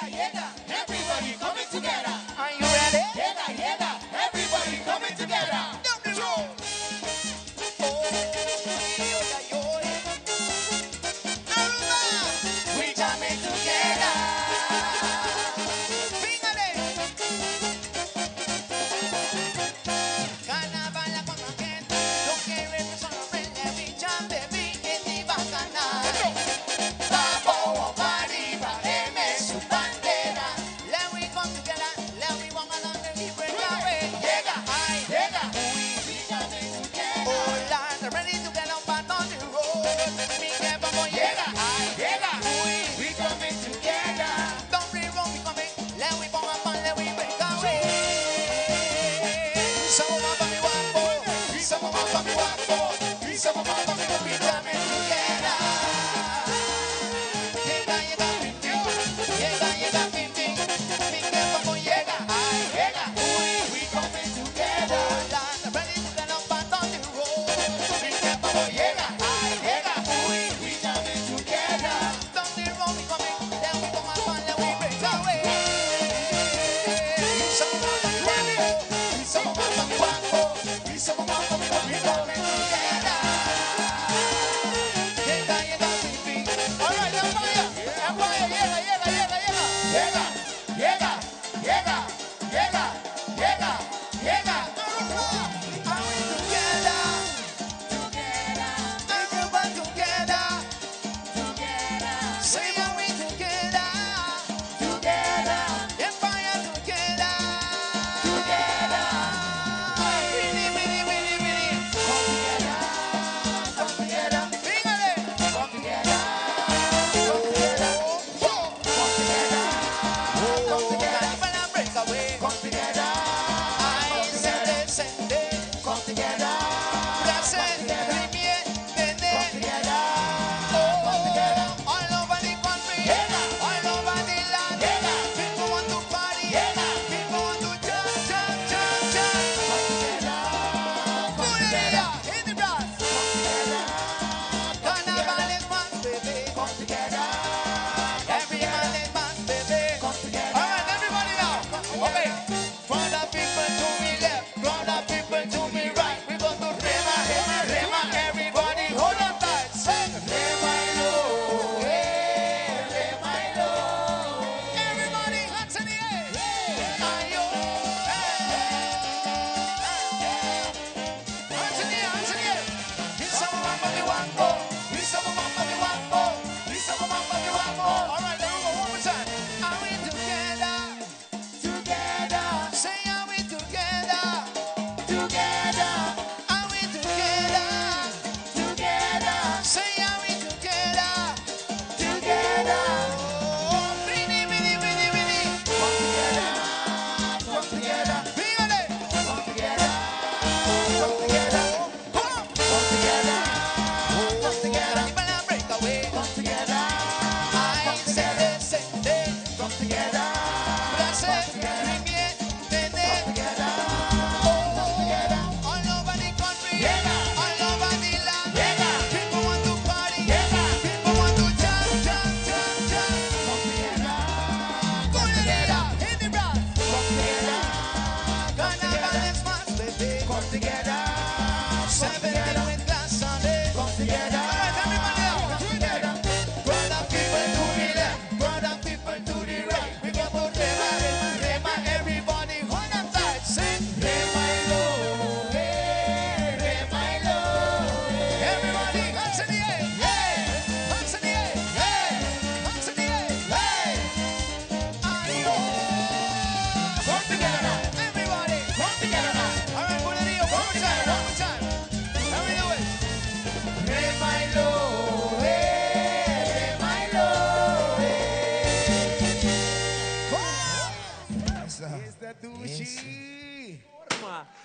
llega, everybody coming together. Are you ready? Llega, everybody coming together. Down the road. Oh, Aruba. We coming together. Fíjale. Carnaval con la gente, lo que representa la bicha de mí que te va a ganar. Vamos a arribareme su bandera. Let we come together, let we walk along the different way. Llega, Ay, llega, we coming together. oh Lord, ready to get up and on the road. Mi que vamos llega, ay, Llega, we coming together. don't be wrong, we coming. Let we walk up and let we break away. Some of my family want more, some of my family want more, some of my family want we coming together. Llega, llega, pim, pim. Llega, llega, pim, pim. Mi que vamos llega, ay, Llega, we coming together. oh Lord, ready to get up and on the road. Mi tiempo llega, ay, llega, we coming together. Don't be wrong, we coming. Then we come up and then we break away. Some of my family want more, some of my family want more, some of my family want we coming together. Llega, llega, pim, pim. All right, Empire, Empire, llega, llega, llega, llega. Llega, llega, llega, llega, llega, llega. Are we together? Everyone together. Say, are we together? Empire together. Really, really, really, really. Come together, Fíjale. come together, come together, come together, come together, Para break away. come together, Ay, sende, come together, placer, premier, nene. come together, Oh, all over the country, all over the land. People want to party, people want to jump, jump, jump, jump. Bulería, hit the brass. Carnaval is one, baby. come together, Every man is one, baby. come together. All right, everybody now. Okay. From the people to me left, from the people to me right. We go to Rema, Rema, Rema. Everybody hold on tight. Sing. Everybody, hands in the air. Ayo. Hands in the air, hands in the air. It's some of my money want more. It's some of my money want more. It's some of my money want more. All right, Aruba, one more time. Are we together? Say, are we together? Are we together? Say, are we together? Oh, really, really, really, really. Fíjale. Y para break away. Ay, sende. Placer, premier, nene. All over the country, all over the land. People want to party, people want to jump, jump, jump, jump. Bulería, hit the brass. Carnaval is one, baby. 17 with glass on it. All right, everybody now. Brother people to the left, brother people to the right. We go to Rema, Rema, Rema. Everybody hold on tight. Sing. Everybody, hands in the air. Hands in the air. Hands in the air. Ayo. Everybody. All right, Bulería, one more time, one more time. How we do it?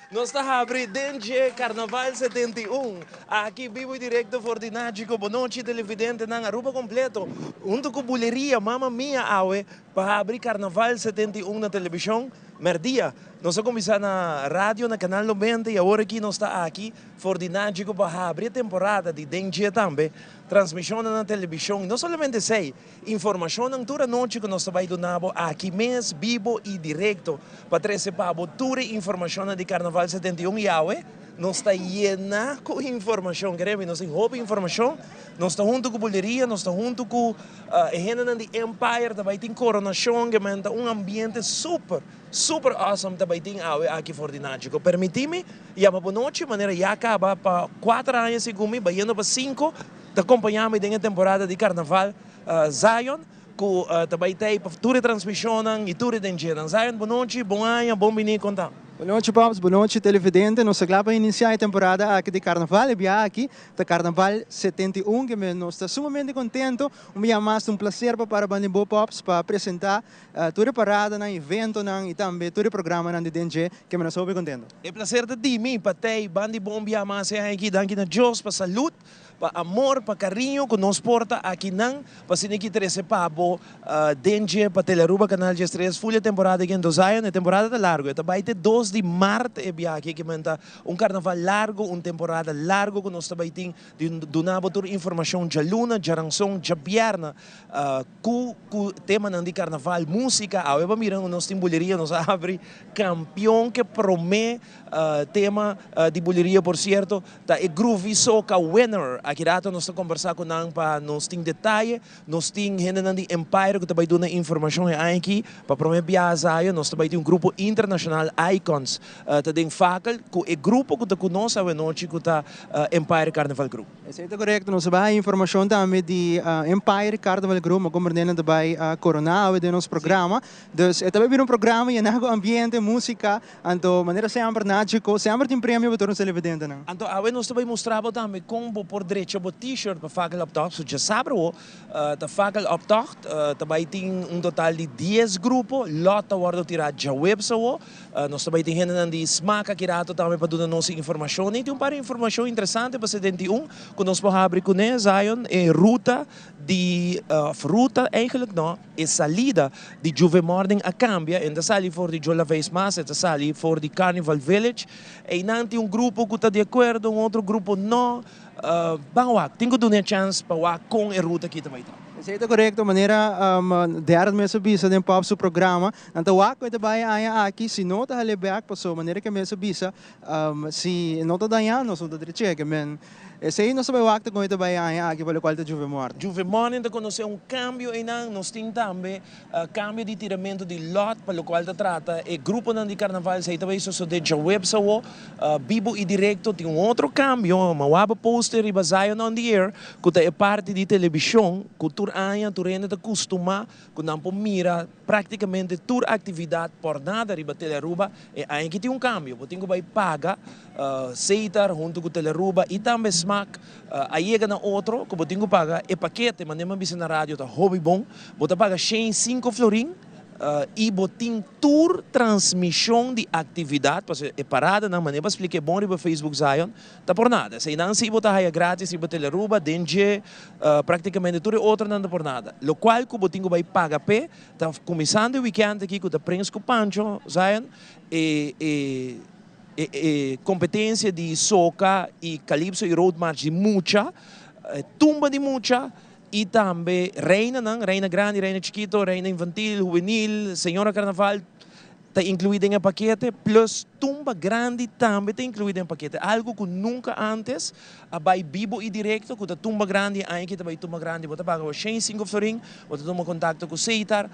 Nós está abrindo dentro Carnaval 71. Aqui vivo e direto for de Nagico, boa noite televidente na Aruba completo. Junto com buleria, mamma mia, awe, para abrir Carnaval 71 na televisão. Merdia, Nós começamos na rádio, na Canal 90, e agora aqui nós estamos aqui, for de Nagico, para abrir a temporada de Dengue também, transmissão na televisão, e não somente sei, informação na toda noite que nós estamos donando aqui mesmo, vivo e direto, para trazer para toda a informação de Carnaval 71 e hoje, nós está llena com informação, queremos, nós temos roupa informação, nós está junto com a bolheria, nós está junto com a gente de Empire, também tem coronação, que manda ambiente super awesome também tem aqui fora de Nagico. Permite-me, e a boa noite, maneira já acaba para 4 anos e comigo, vai indo para 5, te acompanhamos na temporada de Carnaval Zion, que também tem para toda a transmissão e toda a dengue. Zion, boa noite, bom ano, bom menino, contar. Boa noite, Pops. Boa noite, televidente. Nós estamos para iniciar a temporada aqui de Carnaval. E aqui, de Carnaval 71, que nós estamos sumamente contentos. Um dia mais, um prazer para o Bandimbo Pops para apresentar toda a parada, evento e também todo o programa de DNG, que nós estamos contentos. É prazer de mim, para ter Bandimbo um dia mais aqui, daqui na Deus, para saúde, para amor, para carinho que nos porta aqui não, para se aqui trazer para o DNG, para Aruba, Canal de Estrela, full temporada aqui em Zion, a temporada é larga. Também tem 2 de março aqui que menta carnaval largo, temporada largo que nós também tem donava toda informação de luna, de ranção, de bierna, com tema de carnaval, música, a mirando nós tem bolheria, nós abre campeão que promete tema de bolheria, por certo, tá é groovy soca winner. Aqui rato nós estamos conversar com nós para nós tem detalhe, nós tem gente de Empire que também dona informação aqui para prometer viajar, nós também tem grupo internacional Icons, tem fakel que é grupo que conosco a noite que está Empire Carnival Group. Isso é correto, nós temos informação também de Empire Carnival Group, mas como também Corona, de nosso programa, então é também programa e nago ambiente, música, então maneira sempre Nagico, sempre tem prêmio para todos os televidentes. Então, nós também mostrava também como por direito o t-shirt para fakel op tocht, já sabe o, de fakel op tocht, também tem total de 10 grupos, lota worden tirado já web so, nós também tem gente de smaak aqui rato também para dar nossa informação, e tem um par de informação interessante para 71, que nós podemos abrir com ele, Zion, é ruta de ruta eigenlijk não, é salida de Juve Morning a Cambia, e sali for de Jola Vez Mas, e sali for de Carnival Village, e não tem grupo que está de acordo, outro grupo não, tenho que dar uma chance para com a ruta aqui também. Isso é correto, maneira de mesmo bisa de Pops o programa, então o que também aqui se nota a lebeak passou maneira que mesmo bisa se nota danhar nós não dá cheque, men esse aí nós sabemos o que também aqui pelo qual Juve Morning. Juve Morning de conhecer cambio e não nós temos também cambio de tiramento de lot pelo qual trata e grupo de carnaval se também isso de já web so vivo e direto tem outro cambio, uma poster e baseado on the air que é parte de televisão, cultura aia, tu rende de costuma, que não mira praticamente toda atividade por nada riba Aruba e aí que tem cambio, tem que pagar Seitar junto com Aruba e também smaak, aí chega na outro, que tem que pagar e paquete, mas nem mais na rádio tá hobby bom, você paga 5 florin e botin tour transmissão de atividade, porque é parada, não maneira explicar bom no Facebook Zion, tá por nada. Se não se botar aí grátis, se botar Aruba, DNG, praticamente tudo outro não dá por nada. Lo qual que botin vai pagar pé, tá começando o weekend aqui com o Prince com Pancho Zion e competência de soca e calypso e road march de mucha, tumba de mucha. E também reina, não? Reina grande, reina chiquito, reina infantil, juvenil, senhora carnaval, está incluído em paquete, plus tumba grande também está incluído em paquete. Algo que nunca antes, vai vivo e direto, com a tumba grande, aí que também tumba grande, você paga 5 florin, você toma contato com o Seitar,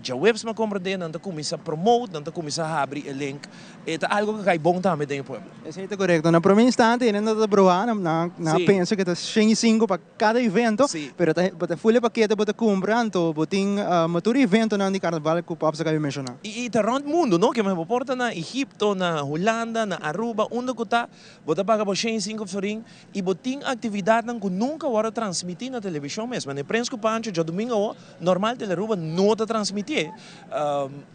já webs me compreende, não começa a promote, não começa a abrir o link. É algo que é bom também dentro do povo. Isso é correto. Na primeira instante, ainda está provar, penso que está 5 para cada evento, mas está full paquete, você compra, então você tem todo evento de carnaval que o Pops acabou de mencionar. E está around o mundo, não? Que me porta na Egipto, na Holanda, na Aruba, onde que está, você paga 5 florin e você tem atividade que nunca vai transmitir na televisão mesmo. Na prensa que Pancho, já domingo, normal de Aruba não está transmitir.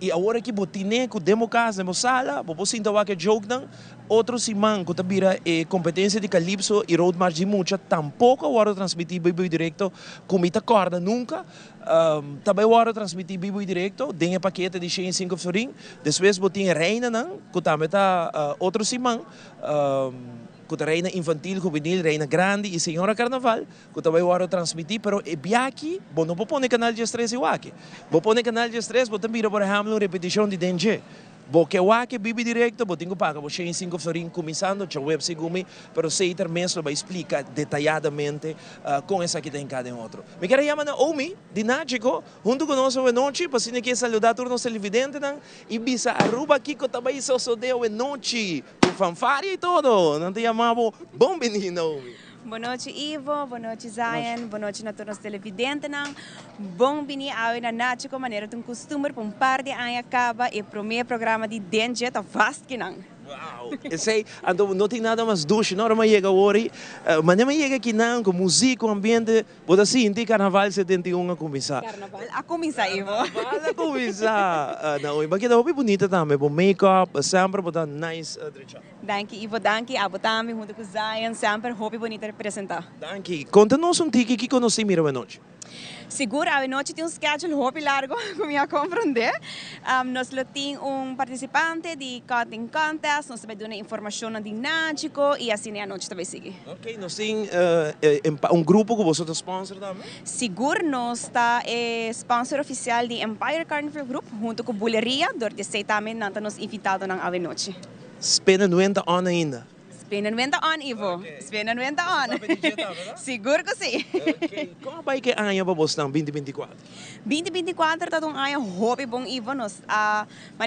E agora que você tem que demo casa, demo sala, você sinta que jogo, outro simão que vira competência de calypso e road march de mucha, tampouco vai transmitir bem direto, como está corda nunca. Também o hora transmitir vivo e direto, tem paquete de 105 florin, depois botem reina não, que também tá outro simão, que reina infantil, juvenil, reina grande e senhora carnaval, que também o hora transmitir, pero e biaki, bom não vou pôr canal de estresse e aqui, vou pôr canal de estresse, vou também por exemplo repetição de DNG. Porque o que vive direto, eu tenho que pagar 105 florin começando, a web segumi, pero Seiter mesmo vai explicar detalhadamente com essa que tem cada outro. Me quero chamar na Omi, de Nagico, junto conosco hoje noite, para se quer saludar todos os televidentes, e bisa Aruba aqui, que também só deu hoje noite, com fanfare e todo, não te chamamos bom menino, Omi. Boa noite, Ivo. Boa noite, Zion. Boa noite a todos os televidentes. Bom bini ao na Nagico, maneira de costume, para par de anos acaba e o primeiro programa de DNG está vast que não. Wow, eu sei, não tem nada mais doce, não mas chega hoje, mas não chega aqui não, com música, ambiente, pode assim, tem Carnaval 71 a começar. Carnaval a começar, Ivo. Carnaval a começar. Não, mas que é bonita também, bom make-up, sempre botar nice trecha. Danke, Ivo, danke. Abo também, junto com Zion, sempre hobby bonito representar. Danke. Conta-nos tique que conheci mira a noite. Seguro, a noite tem schedule hobby largo, como eu compreender. Nós temos participante de cutting contest, nós vamos dar informação de Nagico e assim a noite também segue. Ok, nós temos grupo que você sponsor também? Seguro, nós está sponsor oficial de Empire Carnival Group, junto com Buleria, onde você também nos invitado na noite. Spena 90 on ainda. Spena 90 on, Ivo. Okay. Spena 90 on. Seguro que sim. Ok. Como vai que ano para você 2024? 2024 está um ano hobby bom, Ivo. Mas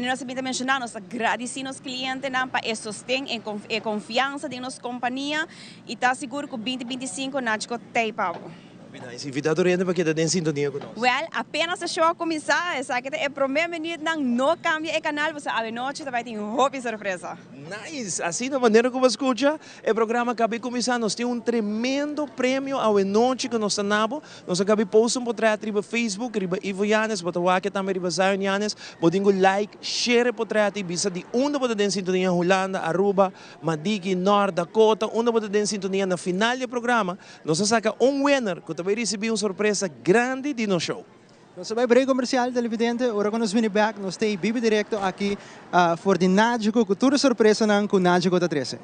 nós também mencionar, nós agradecemos aos clientes para o sustento e confiança de nossa companhia e está seguro que 2025 Nagico tem para. Nice. Invitado a para que está em sintonia conosco. Well, apenas a show começar, sabe que é o primeiro minuto não cambia o canal, você a noite vai ter hobby surpresa. Nice! Assim, da maneira como escuta, o programa acabou de começar. Nós temos tremendo prêmio ao noite que nós temos. Nós acabamos de postar por trás no Facebook, riba Ivo Yanes, botar o aqui também riba Zion Yanes. Podemos like, share por trás e bisa de onde pode ter sintonia Holanda, Aruba, Madigi, North Dakota, onde pode ter sintonia na final do programa. Nós saca winner que também recebeu surpresa grande de no show. Nós vai break comercial, televidente. Agora quando nós vamos back, nós temos bibi direto aqui for de Nagico, com toda surpresa com Nagico da 13.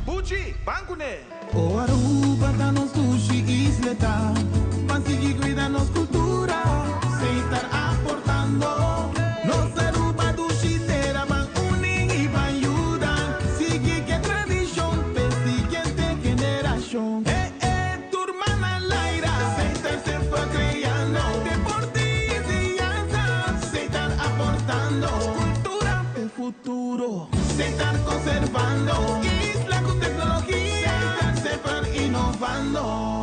Bucci, banco né? O Aruba tá nos sushi isleta, mas sigue cuida nos cultura, sem estar aportando. Nos Aruba do Chitera van unen e van ayudan, sigue que tradição, pe siguiente generação. Turma na laira, sem estar se foi criando, deporte e enseñanza, sem estar aportando. Cultura e futuro, sem estar conservando. Isla con tecnología, sempre innovando.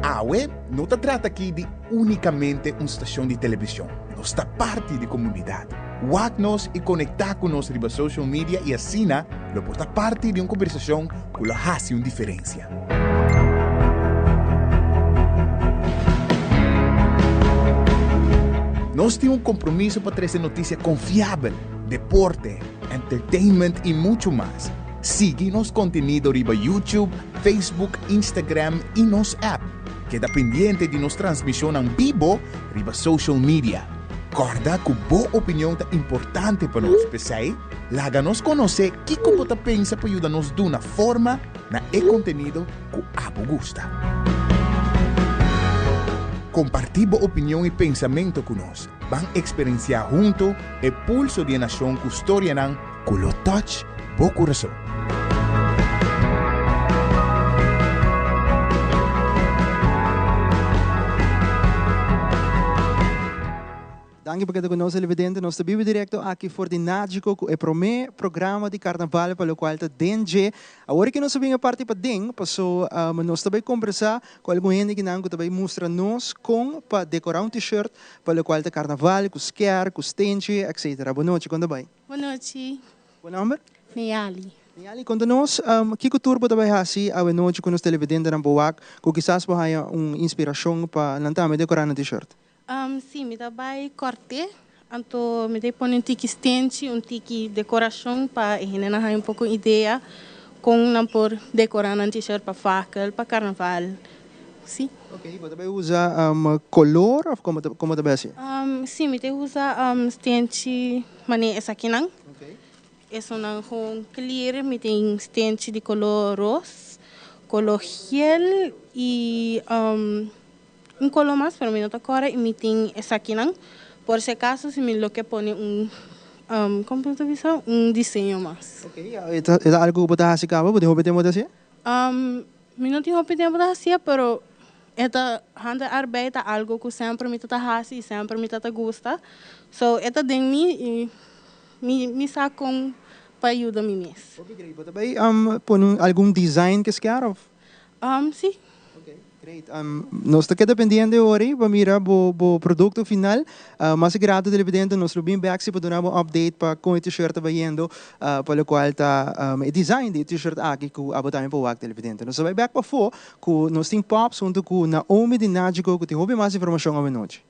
A web não se trata aqui de unicamente uma estação de televisão. Nós está parte da comunidade. Wag-nos e conectar com nós riba social media e assim, lo porta parte de uma conversação que lo hace uma diferença. Nós temos um compromisso para trazer notícia confiável, deporte, entertainment e muito mais. Siga nosso conteúdo riba YouTube, Facebook, Instagram e nosso app. Queda pendiente de nossa transmissão em vivo riba social media. Corda que boa opinião é importante para nós, pessoal. Laga-nos conhecer o que você pensa para ajudar-nos de uma forma na conteúdo que abo gusta. Compartir boa opinião e pensamento conosco. Van experienciar junto o pulso de nação com história nan, com o touch, bo coração. Danke por conosco, televidente. Nós estamos direto aqui for de Nagico, o primeiro programa de carnaval para o qual está DNG. Agora que nós vamos partir para DEN, passou, nós também conversar com algum gente que não também mostra nos com para decorar t-shirt para o qual está carnaval, com scare, com stente, etc. Boa noite, quando vai? Boa noite. Bom nome? Neali. Neali, conta-nos, que cultura pode vai assim a noite com os televidentes na Boac, que quizás pode ter uma inspiração para lançar decorar um t-shirt? Sim, me dá bem corte. Então, me dá põe um tique stente, um tique decoração para a gente ter um pouco ideia com não por decorar um t-shirt para faca, para carnaval. Sim. Ok, você vai usar color ou como você vai assim? Sim, me dá usar stente, mané essa aqui não. Ok. Essa não com clear, me tem stente de color rosa, color gel e um color mais, pero me nota agora e me tem essa aqui não. Por se acaso, se me lo que põe como você diz, desenho mais. Ok, é algo que você acha que você pode repetir assim? Me não tenho opinião para assim, pero esta handa arbeid é algo que sempre me tata hasi e sempre me tata gosta. So, esta de mim me saco para ajudar me mesmo. Ok, great. Você vai pôr algum design que você quer? Sim. Great. Nós estamos dependendo agora para mirar o produto final. Mas grato televidente, nós vamos back se para dar um update para com o t-shirt trabalhando para o qual está o design do t-shirt aqui que a botar para o televidente. Nós vamos back para fora com nós tem pops junto com Naomi de Nagico que tem mais informação à noite.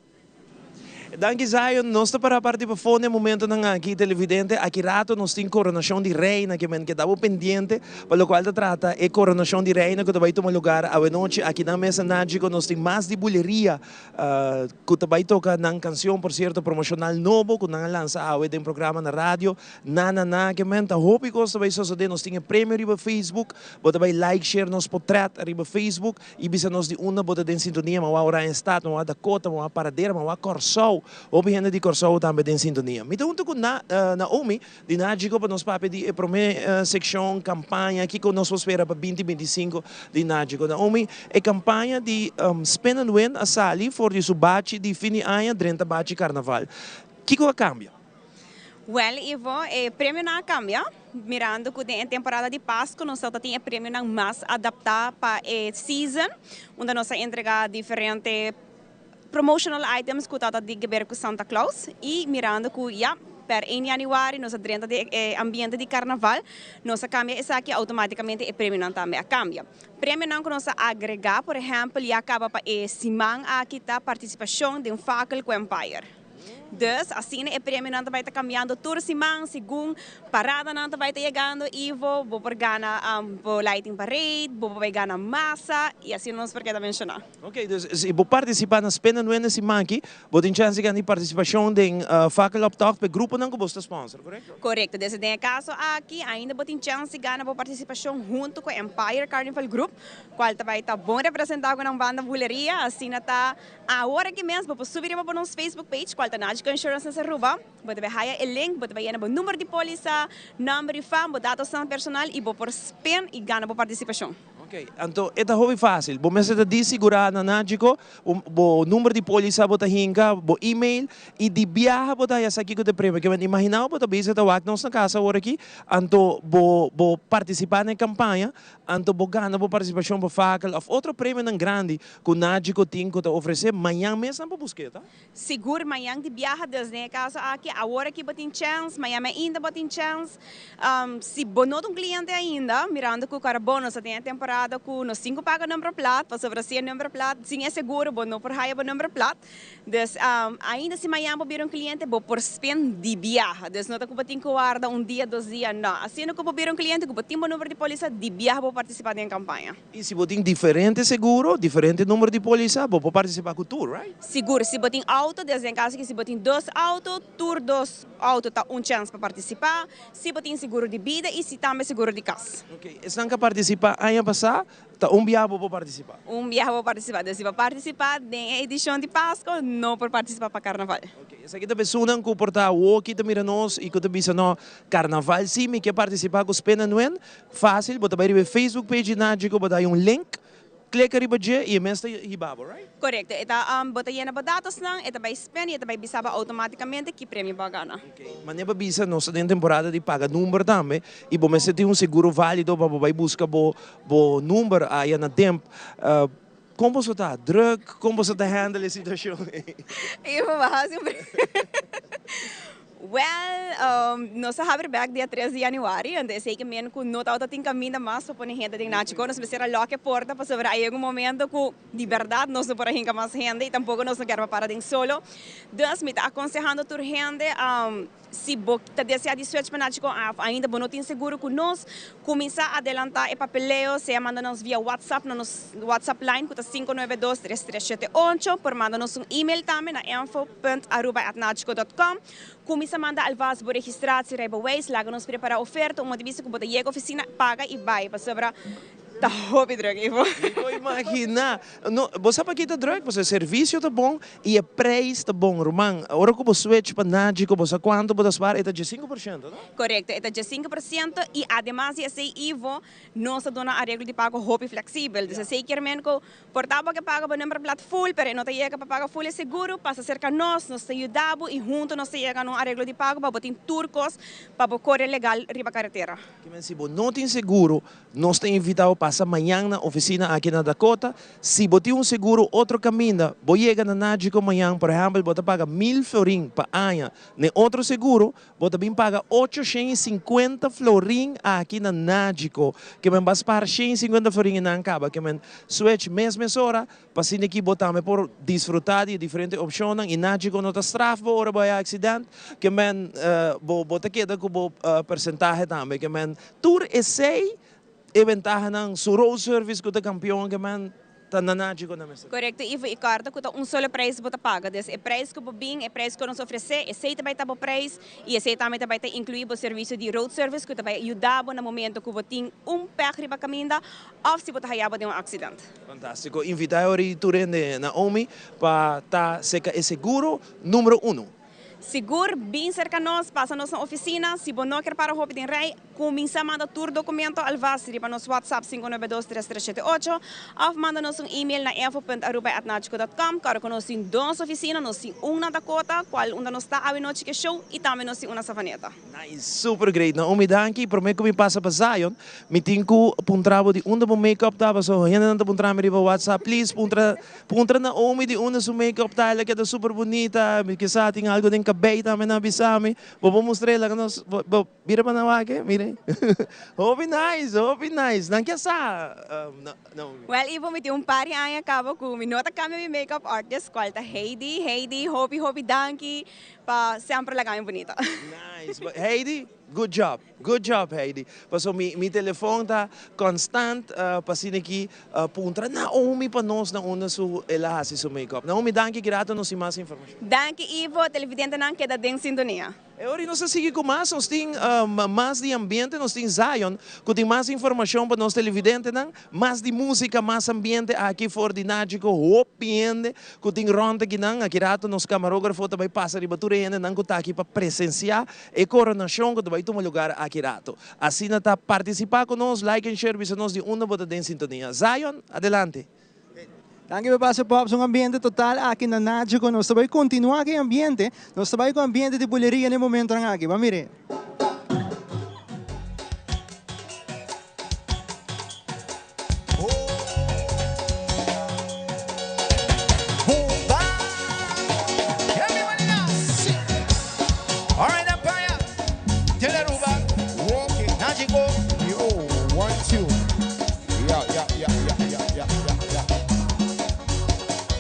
Danke Zion, nós estamos para partir para fone momento ng aqui televidente, aqui rato nós temos coronação de reina que men que estava pendente, para o qual trata é coronação de reina que vai tomar lugar a noite aqui na mesa Nagico, nós temos mais de bulleria que vai tocar na canção por certo promocional novo que nang lança a em programa na rádio, na que men ta hope que você vai suceder, nós temos prêmio riba Facebook, você vai like share nos portrait riba Facebook e bisa nós de uma bota de sintonia, mas agora em estado, mas da cota, mas paradeira, mas corsol o gente de Corsao também tem sintonia. Me pergunto com Naomi, de Nagico, para nós pedir a primeira secção, campanha, que nós espera para 2025 de Nagico. Naomi, é campanha de Spend and Win a Sali, for de subate de fim de ano, durante o carnaval. Que coisa cambia? Well, Ivo, o prêmio não cambia. Mirando que em temporada de Páscoa, nós temos o prêmio não mais adaptado para a season, onde nós entregamos diferentes promotional items que está de ver com Santa Claus e mirando que per 1 januário nós dentro do ambiente de carnaval nós cambia isso aqui automaticamente o prêmio não também cambia. Prêmio não que nós agregar, por exemplo, e acaba para simang aqui tá participação de fackel com Empire. Dus, assim, o prêmio não vai estar cambiando todo semana, segundo parada não vai estar chegando, Ivo, vou por ganhar lighting parade, vou ganhar massa, e assim nós porque mencionar. Ok, então, se vou participar na Spend and Win semana aqui, vou ter chance de ganhar participação de Fackel Up Talk, para o grupo não que você sponsor, correto? Correto, desde o caso aqui, ainda vou ter chance de ganhar participação junto com o Empire Carnival Group, qual vai estar bom representado com a banda Buleria, assim está a hora que mesmo, vou subir para o nosso Facebook page, qual está Nagico Insurance na Aruba, vou ter o link, vou ter o número de polícia, número de fã, dados personal e vou por spin e ganhar participação. Ok, então é hobby fácil. Vou me de segurar na Nagico, o número de polícia bota hinka, o e-mail e de viaja bota essa aqui que te prêmio. Que eu imaginar bota bisa ta wak nós na casa agora aqui, então vou participar na campanha, então vou ganhar participação para Fackel of outro prêmio não grande que o Nagico tem que oferecer amanhã mesmo para buscar, tá? Seguro amanhã de viaja desde a casa aqui, agora que botem chance, amanhã ainda botem chance. Se bonot cliente ainda, mirando que o cara bônus tem a temporada com nós 5 paga número plat, para oferecer número plat, sim é seguro, bom não por raia bom número plat. Dus ainda se amanhã vou vir cliente, vou por spend de viaja. Dus não tá que botem que guarda dia, 2 dias, não. Assim não que vou vir cliente, que botem o número de polícia de viaja vou participar da campanha. E se botem diferente seguro, diferente número de polícia, vou participar com o tour, right? Seguro, se botem auto, desde em caso que se botem 2 autos, tour 2 autos tá chance para participar. Se botem seguro de vida e se também seguro de casa. Ok, estão que participar ano passado tá biabo para participar. Viaje para participar. Se para participar da edição de Páscoa, não por participar para Carnaval. Okay. Essa aqui é a pessoa que porta o aqui da Miranos e que te bisa no Carnaval sim, me quer participar com os pena não é fácil, bota vai ver Facebook page Nagico, bota aí link. Clica riba je e mensta hibabo, right? Correto. Ita bota yan na datos lang, ita by spend, ita by bisaba automaticamente que prêmio bagana. Okay. Mas nem bisa nós tem temporada de paga número também e bom mas tem seguro válido para vai buscar bo número aí na tempo. Como você tá drug, como você tá handle a situação? Eu vou sempre. Well, nós sabemos back dia 13 de januário, então sei que mesmo que não está tem caminho mais para a gente de Nagico, nós precisamos lock a porta para saber aí um momento que de verdade nós não podemos mais gente e tampouco nós não queremos parar de solo. Então, me está aconselhando a gente se você deseja de switch para Nagico, ainda não tem seguro que nós começar a adelantar o papeleo, se manda-nos via WhatsApp, no WhatsApp line, que é 592-3378, por manda-nos e-mail também na info.aruba@nagico.com. Começa a mandar alvas por registrar se Waze, lá nos prepara a oferta, uma divisa que você chega à oficina, paga e vai para sobrar. Tá hobby drug, Ivo. Imagina, no, você para kita drug, você serviço tá bom e o preço tá bom, Romão. Agora que você switch para Nagico, você quanto você pagar? É de 5%, não? Correto, é de 5% e además esse Ivo nós dona arreglo de pago hobby flexível. Então, se quer mesmo que portava que paga para número plat full, pero não te chega para pagar full é seguro, passa cerca nós te ajudamos e junto nós chega no arreglo de pago para botar turcos para correr legal riba carretera. Que men se não tem seguro, nós te invitado passa amanhã na oficina aqui na Dakota. Se botar seguro outro caminho, vou chegar na Nagico amanhã, por exemplo, você paga 1.000 florin para ano. Ne outro seguro, você também paga 850 florin aqui na Nagico. Que men vas para 150 florin na acaba, que men switch mesma hora, para se aqui botar me por desfrutar de diferentes opções. E Nagico não está straf, ora vai acidente, que men bota queda com percentagem também, que men tour essay e ventaja ng road service ko ta campeão que man tananaji ko na mesa. Correto, Ivo, e carta que solo preço você paga. Desse preço que bem, é preço que nos oferecer, aceita vai estar o preço e aceita também vai incluir o serviço de road service que vai ajudar no momento que você tem pé riba caminho ou se você hayaba de acidente. Fantástico. Invitar a Turene Naomi para estar seguro número 1. Seguro, bem cerca nós, passa na oficina, se você não quer para o Hopi de Rei, começa a mandar todo documento ao VAS, para nosso WhatsApp 592-3378, ou manda-nos e-mail na info.aruba@nagico.com, para que nós temos 2 oficinas, nós temos uma na Dakota, qual onde nós está a noite que show, e também nós temos uma savaneta. Nice, super great. Naomi, danke. Prometo que me passa para Zion. Me tenho puntrabo de onde o make-up estava, so ainda não puntramo riba WhatsApp, please, puntra Naomi de onde o make-up está, que é super bonita, que sa tem algo de cabelo também na bisame. Vou mostrar lá que nós, vira para na wake, mire. Hope nice. Não quer sa? Não. Well, Ivo, me tem pari aí acaba com me nota kami mi makeup artist, qual tá Heidi, Hopi, danke, para sempre lá kami bonita. Nice. But Heidi, good job, Heidi. Paso mi telefone tá constant, pasin aqui puntra Naomi pa nós na una su elahasi su makeup. Naomi, danke, grato nos mais informação. Danke, Ivo, televidente não queda em sintonia. Agora nós seguimos com mais, nós temos mais de ambiente, nós temos Zion, que tem mais informação para nós televidentes, mais de música, mais ambiente aqui fora de Nagico, hopiende, que tem ronda aqui, aqui rato, nos camarógrafos também passa de batura ainda, que está aqui para presenciar a coronação, que vai tomar lugar aqui rato. Assim, está participar conosco, like and share, bisa nós de uma bota em sintonia. Zion, adelante. Danke por passar Pops, ambiente total aqui na Nagico. Nós vamos continuar aqui ambiente. Nós vamos com ambiente de buleria no momento aqui. Vamos ver. All right, Empire. Tell Aruba. Walking. Nagico. Yo, 1, 2. Yeah.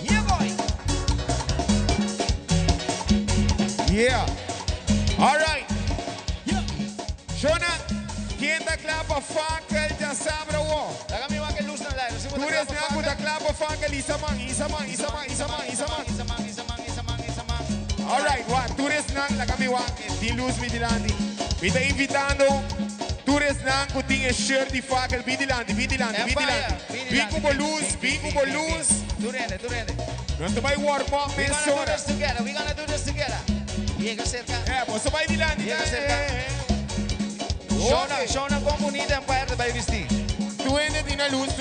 Yeah, boy. Yeah. All right. Yeah. Shona, ¿quién da clapa fankel ya sabe wo? Dagami wa ke luz na live. Tú eres na puta clapa fankel isaman. All right, wa, tú eres na la kami wa di luz mi dilandi. Mi te invitando. Tourist nang kuting e shirt di fakel bidilandi. Bingo balloons. Tu ready. Não tu vai warm up We're men gonna do sora. this together. We're gonna do this together. Llega cerca. Você vai dilandi. Llega cerca. Shona como unida Empire de vai vestir. Tu ainda tem na luz.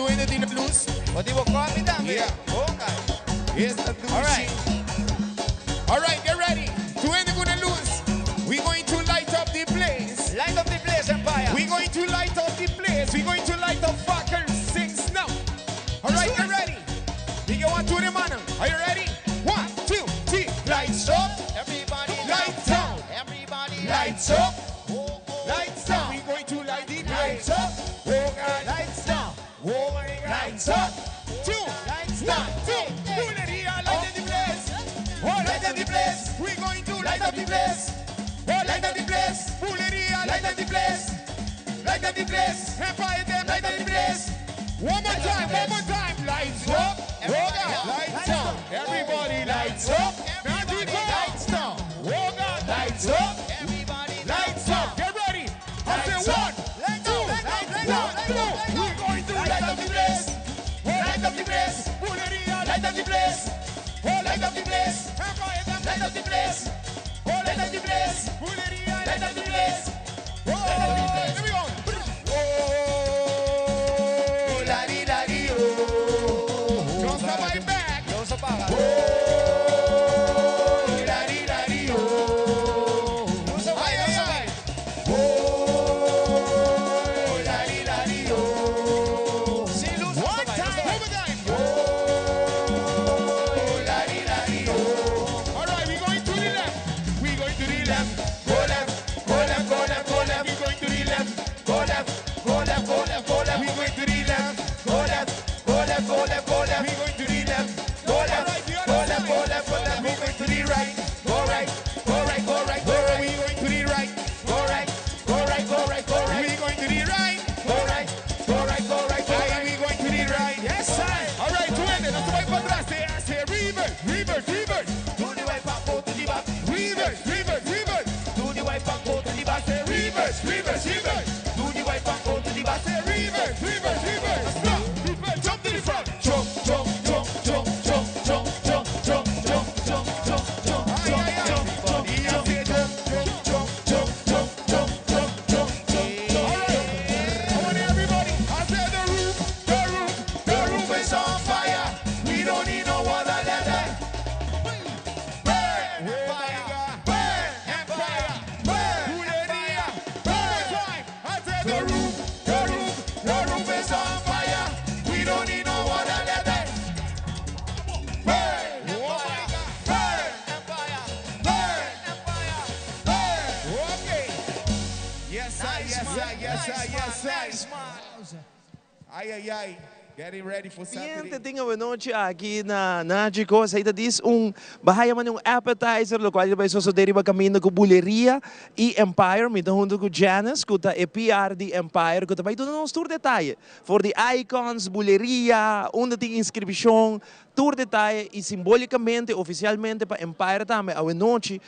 Motivo copy também. Yeah. Esta Alright. Alright, get ready. Tu ainda gonna lose. We're going to light up the place. Light up the place, Empire. We're going to light up the place. We're going to light up fuckers. Sings now. Alright, get ready. We go on to the man. Are you ready? 1, 2, 3. Lights up. Everybody Lights down. Everybody Lights up. Lights down. We're going to light the place. Lights up. Oh God. Lights down. Oh my God. Lights up. 2, Lights 1, down. 2. Bulería, light up the place. Oh, light up the place. We're going to light up the place. Oh, light up the place. Bulería, light up the place. Light up the place. Empire them, light up the place. One more time. Lights up. Oh God. Lights down. Everybody lights up. Nagico. Lights down. Oh God. Lights up. Everybody Lights up. Get ready. I Lights say up. 1, 2, 1, 2. We're going to light up the place. Oh, light up the place. Bulería, light up the place. Oh, light up the place. Empire them, light up the place. Oh, light up the place. Bulería, light up the place. Oh, here we go. Oh, la-di-da-di, oh. Don't stop my back. Não se apaga. Oh, la-di-da-di, oh. Não se vai, não se vai. Oh, la-di-da-di, oh. Sem luz, não se One vai, não se time, vai. overtime. Oh, la-di-da-di, oh. All right, we're going to the left. We're going to the left. Go left. We're going to the left. Go left. We're going to the left. Go left. We're going to the left. Go left. We're going to the right. Go right. We're going to the right. Go right. We're going to the right. Go right. We're going to the right. Yes, sir. All right, tú eres. No te vayas para atrás. Say reverse. Do the way back, go to the back. Reverse. Do the way back, go to the back. Say reverse. Do the way back, go to the back. Say reverse. Stop. Jump to the front. Jump. I want everybody. I said the roof is on fire. We don't need no other than that. Burn, Empire. Bulería. One more time. I said the roof is on fire. We don't need no other than that. Burn, Okay. Yes, sir. Ay. Getting ready for Saturday. Siguiente tinha noite aqui na Nagico, saída diz bahaya man appetizer, lo qual vai suceder ba caminho com buleria e Empire, então junto com Janice, que tá PR de Empire, que vai tudo nos tour detalhe, for the icons, buleria, onde tem inscrição, tour detalhe e simbolicamente, oficialmente para Empire também, a noite,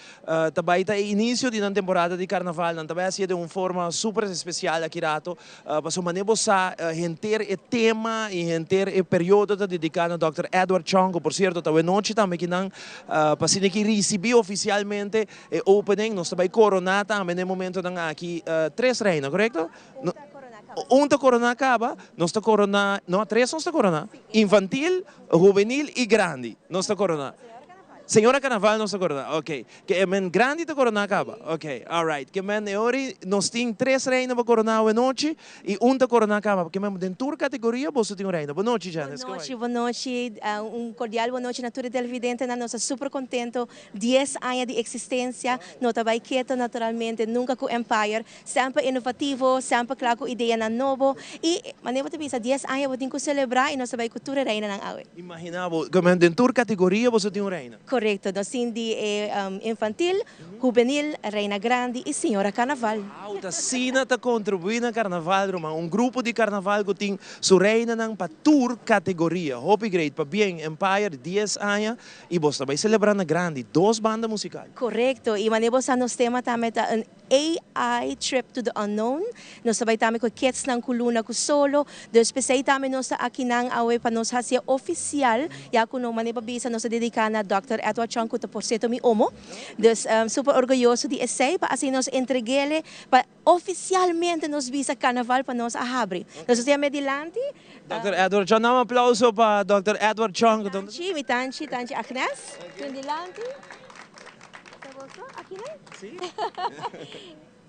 também tá início de uma temporada de carnaval, não também assim de uma forma super especial aqui rato, para so manebosa renter e tema e renter e período dedicado a Dr. Edward Chong, por certo, tá noite também que não para se que recebi oficialmente e opening, nós também corona também no momento não aqui 3 reinos, correto? Unta corona acaba, nós está corona, não, 3 nós está corona, infantil, juvenil e grande, nós está corona. Senhora Carnaval não está corona, ok. Que é men grande da corona acaba, ok, alright. Que men ori nós tem 3 reinos para coronar a noite e da corona acaba, porque men dentro da categoria você tem um reino. Boa noite, Janice. Boa noite, cordial boa noite na Natura Televidente, nós estamos super contento, 10 anos de existência, nós também quieto naturalmente, nunca com Empire, sempre inovativo, sempre claro com ideia na novo e maneira de pensar 10 anos vamos ter que celebrar e nós também cultura reina ng awe. Imaginava que men dentro da categoria você tem um reino. Correcto, nós temos de infantil, juvenil, reina grande e senhora Carnaval. A Sina está contribuindo na Carnaval, um grupo de Carnaval que tem sua reina para tour categoria. Hope great, para bem Empire, 10 anos e você vai celebrar na grande, 2 bandas musicais. Correcto, e maneira nós temos também AI Trip to the Unknown. Nós sabay tami ko kits ng kuluna ko solo. Dus pesay tami no sa akinang away pa nos hasya oficial. Ya kuno manipabisa no sa dedicana Dr. Edward Chong ko por seto mi omo. Dus super orgulloso di essay pa assim nos entregele pa oficialmente nos visa carnaval pa nos ahabri. Nos siya medilante. Dr. Edward Chong, um aplauso para Dr. Edward Chong. Tanchi Agnes. Medilante. Aqui, né? Sim.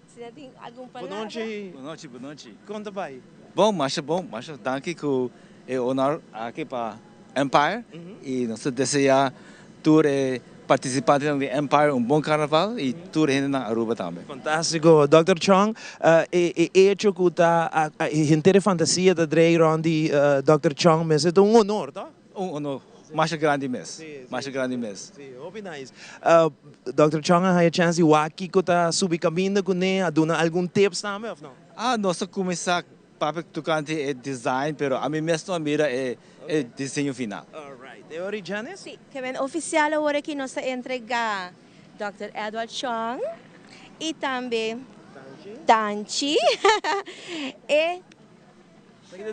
Você tem algum Boa palavra? noite. Boa noite, boa noite. Conta, pai. Bom, mas daqui que é honor aqui para Empire e nós desejamos tour participar do Empire bom carnaval e tour ainda na Aruba também. Fantástico. Dr. Chong, hecho que está a gente fantasia da Drey Rondi, Dr. Chong, mas é um honor, tá? Honor. Mais grande mês. Mais grande mês. Sim, hope nice. Dr. Chong, a chance de waki que está subir caminho com ele, a dar algum tips também, ou não? Nós começar para tocante é design, pero a mim mesmo mira é desenho final. Alright. De origens? Sim, que vem oficial agora que nos entrega Dr. Edward Chong e também Tanchi e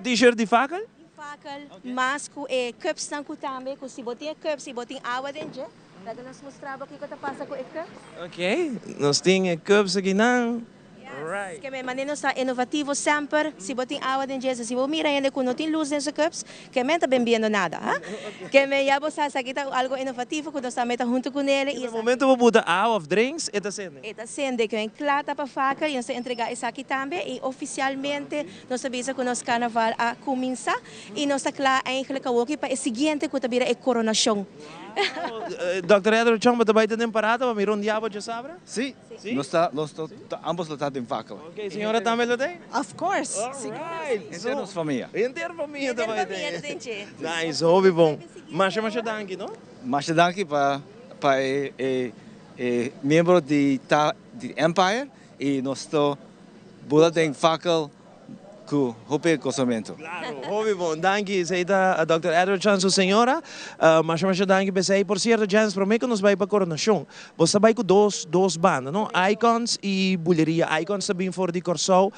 T-shirt de facal? facal, mas com cups não também, com se botinha cups, se botinha água dentro. Daí nós mostrava aqui que tá passa com cups. Ok. Nós temos cups aqui não. Alright. Que me maneira está inovativo sempre, se botinha água dentro, se vou mirar ainda com não tem luz nesse cups, que me tá bem vendo nada, que me já você aqui tá algo inovativo quando está meta junto com ele E no momento vou botar água of drinks, é assim. Eta sende que vem clata para faca e nós entregar isso aqui também e oficialmente nós sabemos que o nosso carnaval a começar e nós está claro eigenlijk que para o seguinte que vira a coronação. Dr. Edward Chong, você vai ter temporada para mirar diabo de sabra? Sim. Nós ambos lutados em faca. Ok, senhora também lo tem? Of course. Alright. Então nossa família. Inteira família também Família tem. tem. Nice, hobby bom. Mas danke, não? Mas daqui para membro de Empire e nós estou bola em faca com roupa casamento. Claro, hobby bom. Danke, seita a Dr. Edward Chong, sua senhora. Mas danke, pensei, por certo, Jens, para mim que nos vai para a coronação. Você vai com dois bandas, não? Icons e Bulleria. Icons também fora de Corsol.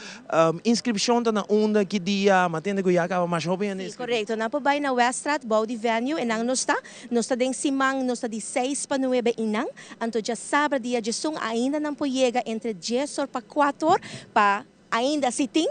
Inscrição está na onda que dia, matenda que já acaba mais hobby. Correto, na pabay na Westrat, bau di venue, e nang nosta den simang, nosta di 6 pa 9 inang, anto já sabra dia de sung ainda não pojega entre 10 or pa 4 pa ainda sitting.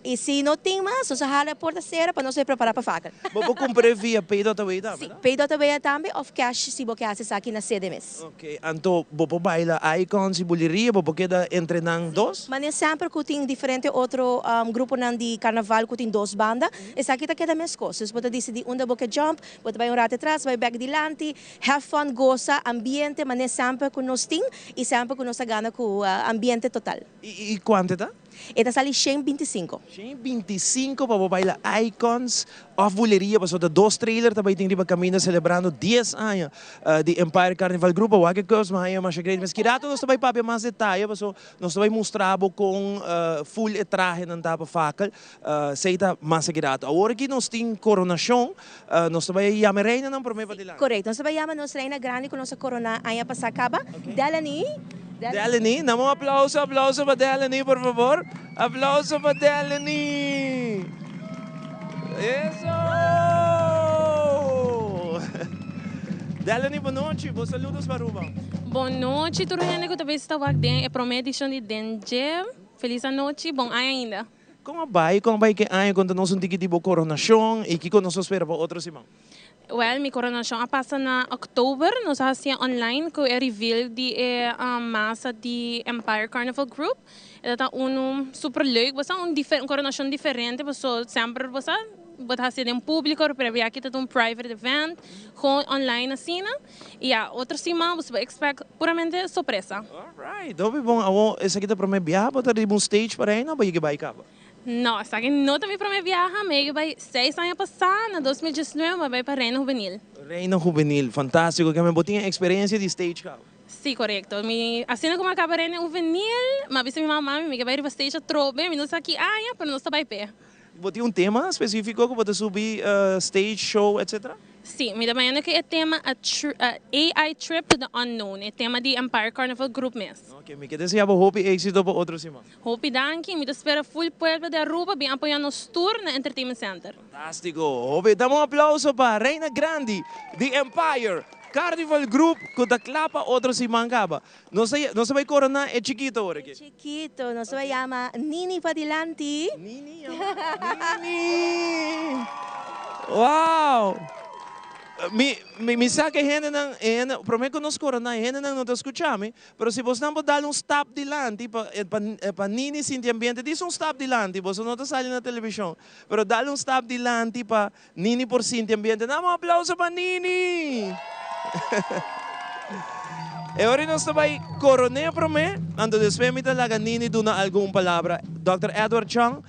E se não tem mais, só hala a porta cera para nós preparar para faca. Vou comprar via paydo também, tá? Sim, paydo também of cash se você quer aqui na sede mesmo. Ok, então vou baila icons e Bulleria, vou queda entre nang dois? Mas nem sempre que tem diferente outro grupo nan de carnaval que tem duas bandas. Essa aqui tá queda mesmo coisas. Você decide onde você jump, você vai rate atrás, vai back dilante, have fun, goza, ambiente, mas nem sempre que nós tem e sempre que nós gana com ambiente total. E quanto tá? Esta sali 125. 25 para bailar icons of Bulleria, passou da dois trailers também tem riba caminho celebrando 10 anos de Empire Carnival Group, o que coisa mais grande, mas que rato nós também para mais detalhe, passou nós também mostrava com full traje não tapa facal, seita mais grato. Agora que nós tem coronação, nós também chama reina não para mim para lá. Correto, nós também chama nós reina grande com nossa corona aí para acaba. Delani. Delany, dá um aplauso para Delany, por favor. Aplauso para Delany. Isso! Delany, boa noite. Boas saludos para Aruba. Boa noite, tudo bem? Eu também estou aqui. É para a edição de Dengue. Feliz noite. Bom, ainda. Como vai que aí quando nós temos tipo coronação e que nós espera para outro semana? Well, minha coronação a passa na outubro. Nós fazemos online com o reveal de massa de Empire Carnival Group. É super leuk. Você uma coronação diferente. Você sempre você fazer em público, para aqui tem private event, com online assim. E a outra semana você vai expect puramente surpresa. Alright, então bom. Esse aqui tá para mim viajar, para ter um stage para aí, não vai que vai acabar. Não, essa aqui não também para mim viajar, meio vai 6 anos passar, na 2019 vai para Reino Juvenil. Reino Juvenil, fantástico, que me botinha experiência de stage cá. Sim, correto. Assim como acaba Reino Juvenil, mas bisa minha mamãe me vai para stage a trobe, me não está aqui, para nós está vai pé. Botinha tema específico que pode subir stage show, etc. Sim, me também que é tema AI Trip to the Unknown, é tema de Empire Carnival Group mesmo. Ok, me quedé se hope éxito para outros irmãos. Hope danke, me espera full pueblo de Aruba, bem apoiando nos tour na Entertainment Center. Fantástico. Hope, damos um aplauso para Reina Grande, The Empire Carnival Group, que da clapa outros irmãos caba. Não sei vai coronar, é chiquito agora aqui. Chiquito, nos llama Nini Padilanti. Nini. Wow! Me saca gente não, prometo que nós corona gente não te escutamos, mas se você não dar stop dilante para Nini sem ambiente, diz stop dilante, você não está saindo na televisão, mas dá stop dilante para Nini por sem ambiente. Dá aplauso para Nini! E ora nós também coroné para mim, ando después me talaga Nini duna alguma palavra. Dr. Edward Chang,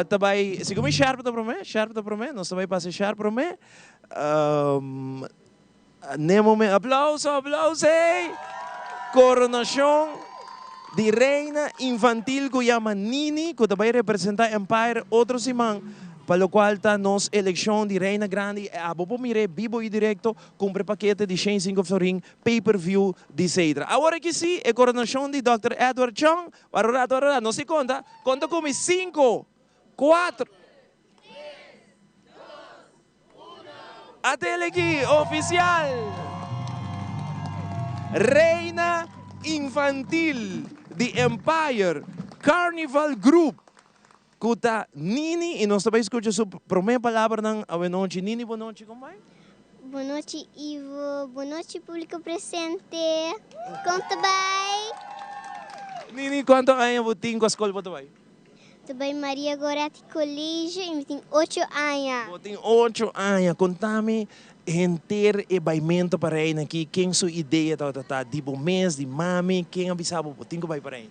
também, se como sharp para mim, nós também passa sharp para mim. Nemo me aplauso, coronação de reina infantil que chama Nini, que também representa Empire, outros irmãos, para lo qual está nos eleição de reina grande, a bobo mire vivo e direto, compre paquete de 105 florin, pay-per-view de Cedra. Agora que sim, é coronação de Dr. Edward Chang, para não se conta como 5, 4, até aqui, oficial. Reina infantil de Empire Carnival Group. Kuta Nini, e nós também escutamos a primeira palavra ng Boa noite, Nini, boa noite, como vai? Boa noite, Ivo. Boa noite, público presente. Conta bem? Nini, quanto anos você tem com a escola? Também Maria Goretti Colégio e tem 8 anos. Você tem 8 anos. Conta-me inteiro e baimento para aí aqui. Quem sua ideia de bom mês, de mami, quem avisava você tem que vai para aí?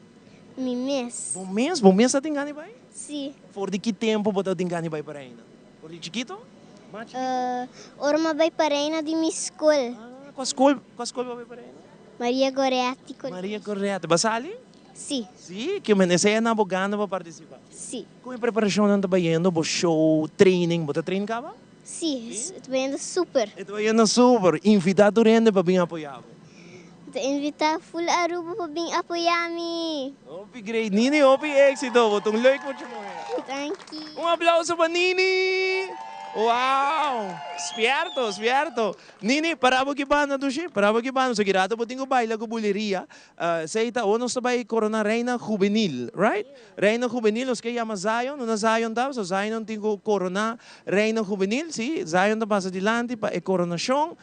Mi mês. Bom mês, você tem que vai? Sim. Por de que tempo você tem que vai para aí? Por de chiquito? Orma vai para aí de minha escola. Com a escola vai para aí? Maria Goretti Colégio. Maria Goretti. Basali? Sim. Sim, que você é navegando para participar? Sim. Como é a preparação não está indo? Você show, training, você treina cá? Sim, estou indo super. Estou indo super. Invitado rende para vir apoiar. Estou invitar full Aruba para vir apoiar-me. Opi, great. Nini, opi, éxito. Você leuk muito bom. Thank you. Aplauso para Nini. Wow! Spierto. Nini, parabo que banda do Chip, parabo que banda. So, girado po tingo baila ko buleria. Sa ita, ono sa bay corona reina juvenil, right? Reina juvenil, os que llama Zion, una Zion daw. So, Zion tingo corona reina juvenil, si? Zion da pasa dilante pa e coronación.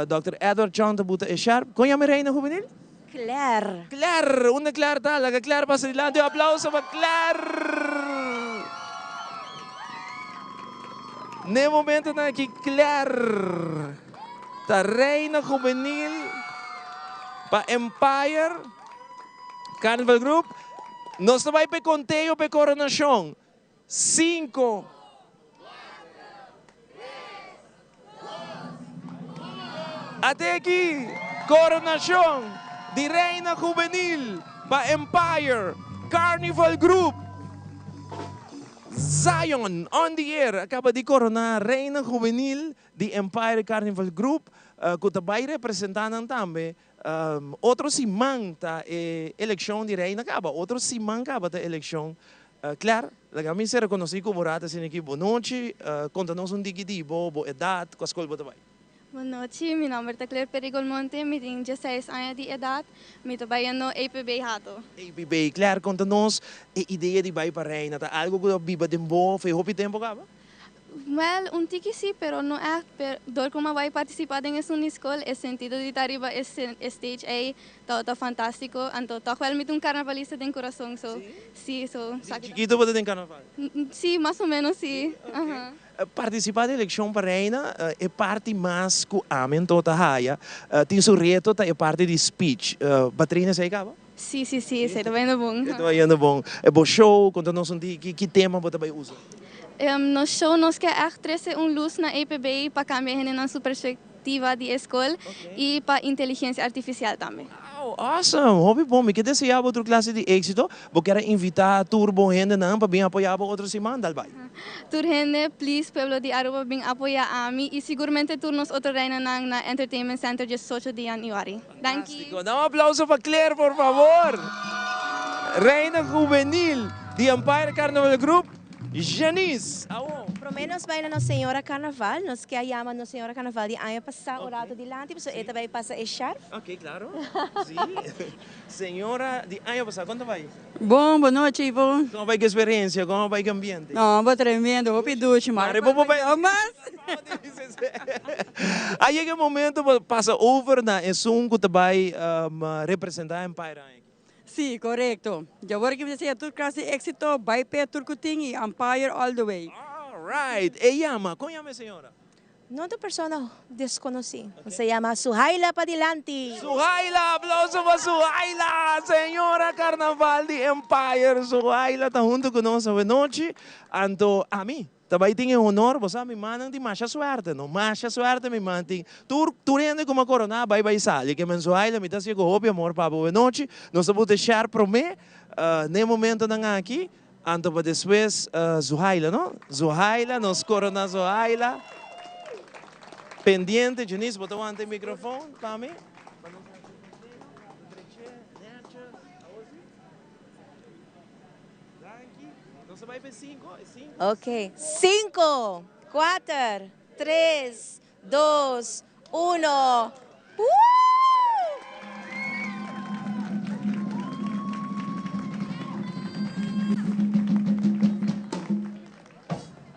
Dr. Edward John da buta e sharp. Kung llama reina juvenil? Claire, una Claire talaga. Claire pasa dilante. Aplauso pa Claire! No momento na que Claire, ta reina juvenil pa Empire Carnival Group, nós vai pe conteio pe coronação. 5, 4, 3, 2, 1. Até aqui, coronação de reina juvenil pa Empire Carnival Group. Zion on the air. Acaba de coronar reina juvenil de Empire Carnival Group, que também representando também outro simão da eleição de reina acaba, outro simão acaba da eleição. Claro, a mim se reconhece como rata sem aqui boa noite, conta-nos digitivo, boa idade, com a escola também. Boa noite, meu nome é Claire Perigol Monte, eu tenho 16 anos de idade, eu trabalho no APB Hato. APB, Claire, conta-nos a ideia de vai para a reina, tá algo que viva de bom, foi hobby tempo acaba? Well, tiki sim, pero não é, dor como vai participar nessa escola, é sentido de estar arriba esse stage aí, tá fantástico, então tá com ele carnavalista de coração, so, sim, so. Chiquito você tem carnaval? Sim, mais ou menos, sim. Participar da eleição para reina é parte mais que a mim toda raia. Tem seu reto, é parte de speech. Batrina, você acaba? Sim, está bem bom. Está bem bom. É bom show, conta-nos que tema você vai usar? No show, nós queremos trazer luz na APB para cambiar a sua perspectiva de escola e para inteligência artificial também. Wow, awesome. Hobby bom. Me que deseava outra classe de êxito. Vou querer invitar a turbo gente não para bem apoiar outro semana, dalbai. Tur gente, please, pueblo de Aruba, bing apoya ami. Y seguramente tur nos otro reina na Entertainment Center just 8 de January. Thank you. Dá aplauso para Claire, por favor. Reina Juvenil de Empire Carnival Group, Janice. Promenos baila no Senhora Carnaval, nos que llama no Senhora Carnaval de ano passado, orado de lante, so esta vai passar e char. Ok, claro. Sim. Senhora de ano passado, quanto vai? Bom, boa noite, Ivo. Como vai que experiência? Como vai que ambiente? Não, vou tremendo, vou pedir, mas... Mas... Aí é que momento passa over na Esum que vai representar Empire. Sim, correto. Já vou que você tudo classe éxito, vai para Turcuting e Empire all the way. Right. E llama, ¿cómo llama senhora? No otra persona desconocí. Se llama Suhaila Padilanti. Suhaila, aplauso para Suhaila, senhora Carnaval de Empire. Suhaila está junto conosco hoje noite. Anto a mim, também tem honor, você me manda de mais suerte, não? Mais suerte me manda. Tu rende como corona, vai sair. Que men Suhaila me dá se hope amor para hoje noite. Nós vamos deixar para mim, no momento não aqui. Anto para depois Suhaila, não? Suhaila, nos corona Suhaila. Pendiente, Janice, botou ante o microfone para mim. Você vai ver 5? Ok. 5, 4, 3, 2, 1.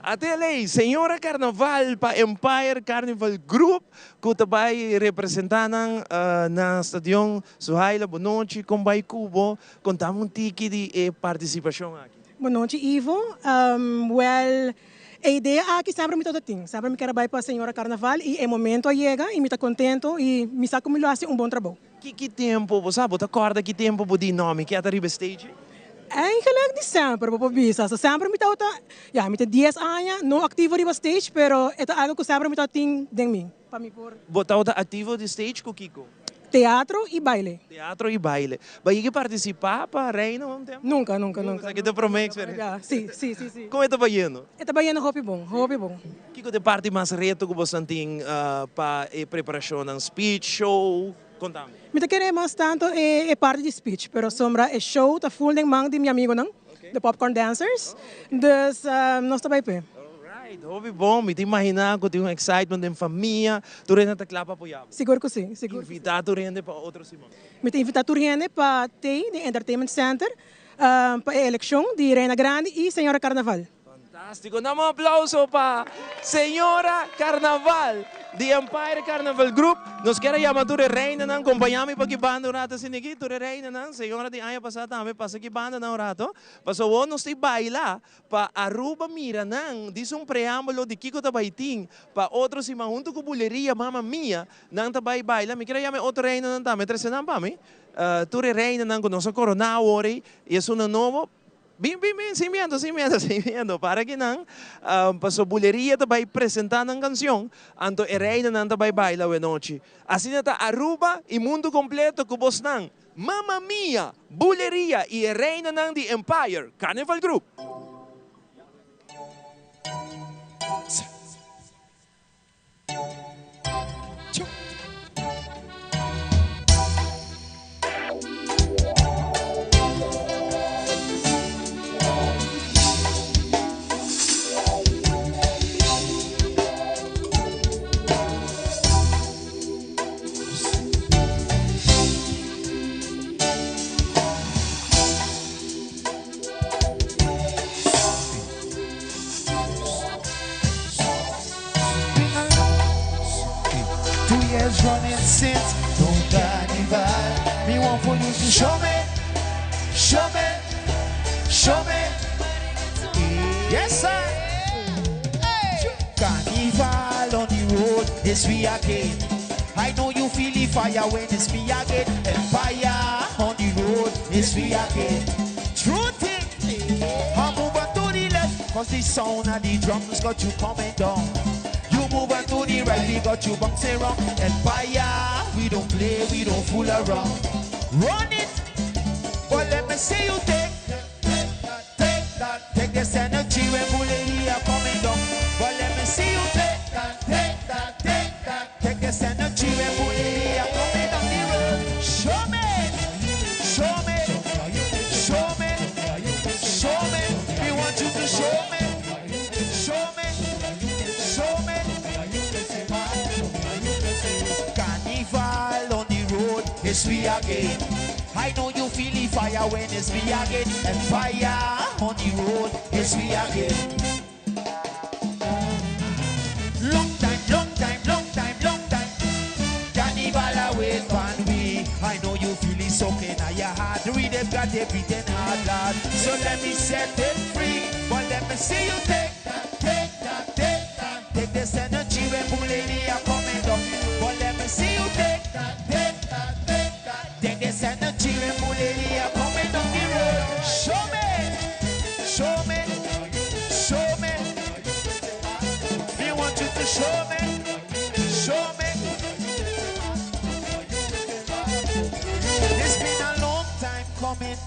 Até lei, senhora Carnaval para Empire Carnival Group, que vai representar na estadião Suhaila, boa noite, com vai Cubo, contamos um tique de participação aqui. Boa noite, Ivo. A ideia aqui sempre me todo tem, sempre me quero vai para a senhora Carnaval e é momento chega e me está contento e me saco me assim um bom trabalho. Que tempo, você sabe, acorda que tempo por nome, que é a stage? Eigenlijk de sempre, para bisa. So sempre me tauta, ja, me 10 anos, não ativo de stage, pero é algo que sempre me tauta tem de mim, para mim por. Botauta ativo de stage com Kiko? Teatro e baile. Teatro e baile. Vai que participar para Reino um tempo? Nunca. Aqui te prometo experiência. Sim. Como é que vai indo? Está indo hobby bom. Que é a parte mais reto que você tem para a preparação de speech, show? Contame. Me queremos tanto parte de speech, pero sombra é show, tá full de mang de meu amigo não, the popcorn dancers. Dus nós também pé. Alright, hobby bom, me te imaginar que tem um excitement em família, tu rende tá claro para apoiar. Seguro que sim, seguro. Invitar tu rende para outro semana. Me te invitar tu rende para ter de Entertainment Center, para a eleição de Reina Grande e Senhora Carnaval. Fantástico, dá um aplauso para Senhora Carnaval de Empire Carnival Group. Nos quer chamar tu reina não, acompanhar-me para que banda rato sin aqui, tu reina não, senhora de ano passado também passa que banda não rato. Passou o nós te baila para Aruba mira não, diz preâmbulo de Kiko tabaiting para outro se junto com buleria mamma mia, não tabai baila, me quer chamar outro reina não também, três não para mim. Tu reina não com nosso coronel hoje, e é um novo. Bem, cimiento, para que não, passou buleria também apresentando a canção, anto a reina não também baila a noite. Assim está Aruba e mundo completo com você não. Mamma mia, buleria e a reina não de Empire Carnival Group. Running since no carnival. Me want for you to show me. Yes, sir. Hey. Carnival on the road, it's we again. I know you feel the fire when it's me again. Empire on the road, it's we again. True thing. I'm moving to the left, cause the sound of the drums got you coming down. Moving to the right, we got you bouncing around. Empire, we don't play, we don't fool around. Run it. But let me see you take that. Take this energy when bully are coming down. But let me see you take that. Take this energy when bully are coming down the road. Show me. We want you to show me. Carnival on the road, it's we again. I know you feel the fire when it's we again. And fire on the road, it's we again. Long time. Carnival away from we. I know you feel it soaking on your heart. We they've got everything hard, Lord. So let me set it free. But let me see you take that. Take this energy when boom lady are coming up. But let me see you take that. Take this energy when boom lady are coming down the road. Show me. We want you to show me. It's been a long time coming.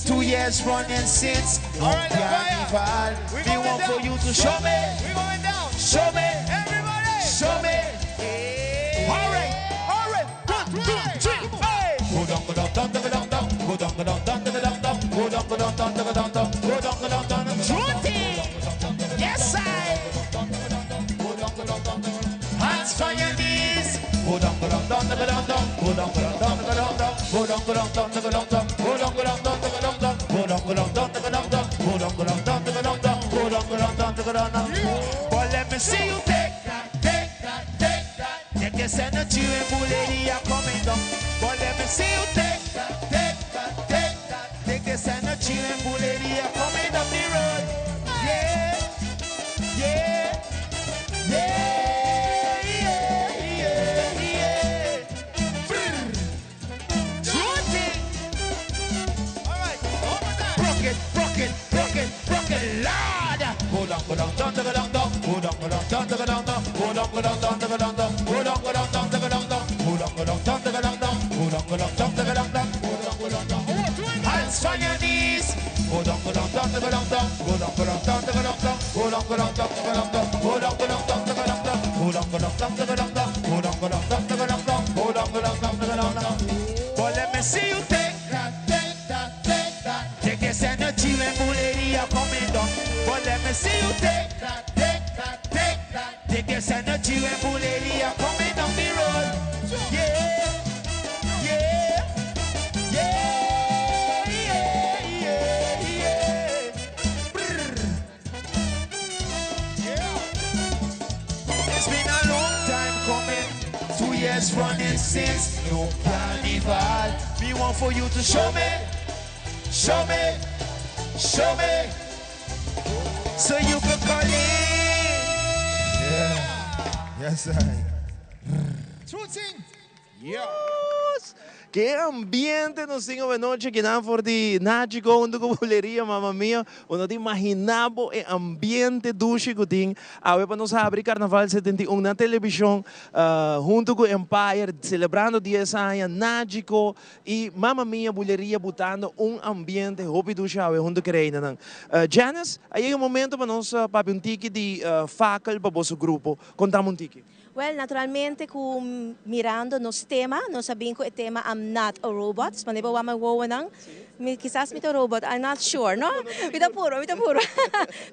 2 years running since Carnival. We want for you to show me. We going down. Show me. Everybody. Show me. All right. 1, 2, 3. Hey. Go down. Yes, I. Hands on your knees. Go down. But let me see you take that. Take this energy and bully are coming down. But let me see you take that. Take this energy and bully are coming down the road. Yeah. Rock it, Lord. Go down. Hands on your knees. Go down. But let me see you take that. Take this energy when bully are coming down. But let me see you take that. Take this energy when bully are coming down the road. Yeah. It's been a long time coming. 2 years running since no Carnival. We want for you to show me. So you can call in. Yes, I. True thing. Que ambiente nos tinha a noite que não for de Nagico, onde com buleria, mamma mia, onde imaginava o ambiente duche que tinha. Agora para nós abrir Carnaval 71 na televisão, junto com Empire, celebrando 10 anos, Nagico e mamma mia, buleria, botando ambiente, hobby duche, agora junto com Reina. Janice, aí é um momento para nós para um ticket de facal para o nosso grupo. Contamos ticket. Well, naturalmente, kung mirando nos tema, no sabihin ko tema, I'm not a robot. Maniba wa magwawanang, quizás mito robot, I'm not sure, no? Mito puro.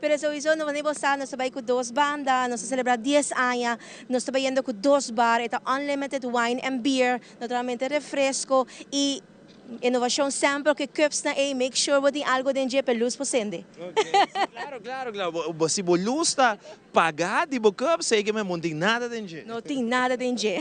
Pero sowieso, no maniba sa, no sabay ko 2 banda, no sa celebrar 10 años, no sabayendo ko 2 bar, ito unlimited wine and beer, naturalmente refresco, e inovação sempre que cups na make sure mo din algo din je pelus posende. Claro. Se o luz está pagado e o cup, sei que não tem nada din je. Não tem nada din je.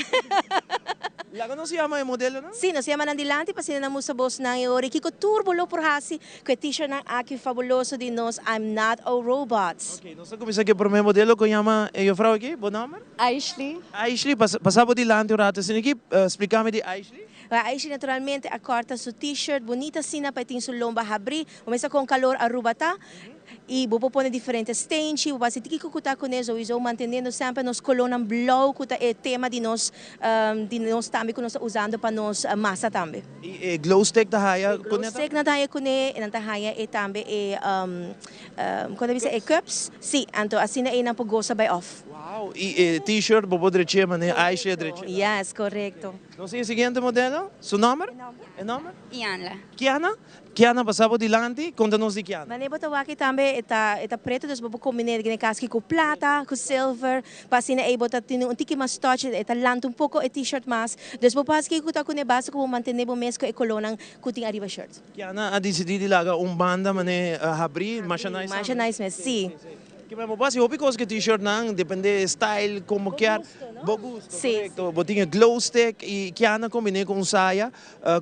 Lago não se chama o modelo, não? Sim, se chama Nandilante, pa sila namu sa boss na iori. Kiko turbo lo por hasi, que t-shirt ng aki fabuloso din nos, I'm not a robot. Ok, nós começamos aqui por meu modelo que chama, eu falo aqui, bom nome? Ashley. Ashley, passava de lante o rato, assim aqui, explicar-me de Ashley? Ashley, naturalmente, acorta su t-shirt, bonita sina, pa iting su lomba habri, umesa kong calor Aruba ta. E vou pôr diferentes stage, vou fazer tiki kuta com eles, ou mantendo sempre nos colônia blow, kuta é tema de nós também que nós usando para nós massa também. E glow stick da haya Glow stick na daia com e na daia é também quando você é cups, sim, então assim é na pogosa by off. Wow, e t-shirt bobo direito, mané, Aisha direito. Yes, correto. Não sei o seguinte modelo, seu nome? É nome? Ianla. Kiana passava dilante, conta-nos de Kiana. Mas nebo aqui também está preto, dus bobo combinar gini kaski com plata, com silver, pasina é bota tino um tiki mas touch, está lanto pouco é t-shirt mas, dus bobo paski com tá com ne base com manter nebo mes com ecolonang kuting arriba shirt. Kiana a decidido laga banda mané abrir, mas nice mes, sim. Que mesmo base, hobby coisa que t-shirt não, depende style como quer. Bom gosto, correto. Botinha glow stick e Kiana combinei com saia,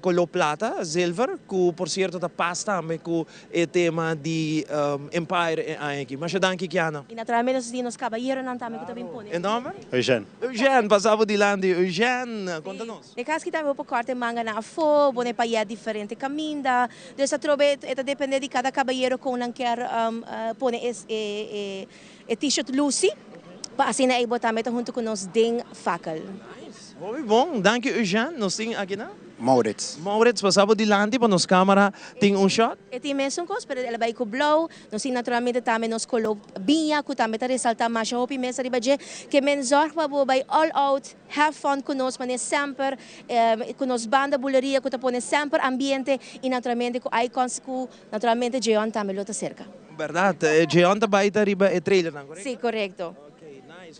color plata, silver, que por certo tá pasta também com o tema de Empire aqui. Mas danke Kiana. E naturalmente nós temos caballeiro não também que também põe. E nome? Eugene, passava de lá de Eugene, conta-nos. E caso que também vou cortar manga na fo, bone para ir diferente caminda. Dessa trobe, eta depende de cada caballeiro com não quer pôr t-shirt Lucy. Assim na ibo também junto com nós ding facal. Muito bom, danke Eugene. Nós temos aqui na Maurits, passava de lá para nos câmera tem shot. E tem mesmo coisa, pero ela vai com blow. Nós temos naturalmente também nos colo binha, que também está ressaltar mais hopi mesa riba je, que men zorg para vai all out, have fun com nós, mas sempre com nós banda buleria, que tá põe sempre ambiente e naturalmente com icons que naturalmente Jeon também lota cerca. Verdade, Jeon também está riba é trailer, não correto? Sim, correto.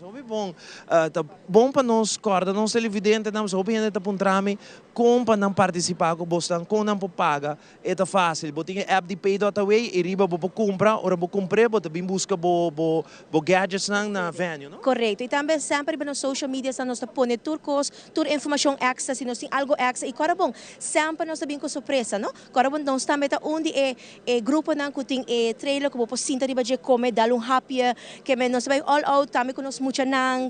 Muito bom. Tá bom para nós, corda, nós televidentes, nós opinião tá puntrami, com para não participar com bostan, com não paga, é tá fácil. Botinha app de pay.away e riba bo compra, ora bo compre, bo também busca bo gadgets na venue, não? Correto. E também sempre nos social media nós tá põe turcos, tur informação extra, se nós tem algo extra. E cora bom, sempre nós também com surpresa, não? Cora bom, nós também tá onde é grupo não que tem trailer que bo posinta riba je come dar happy, que nós vai all out também com nós mucha nang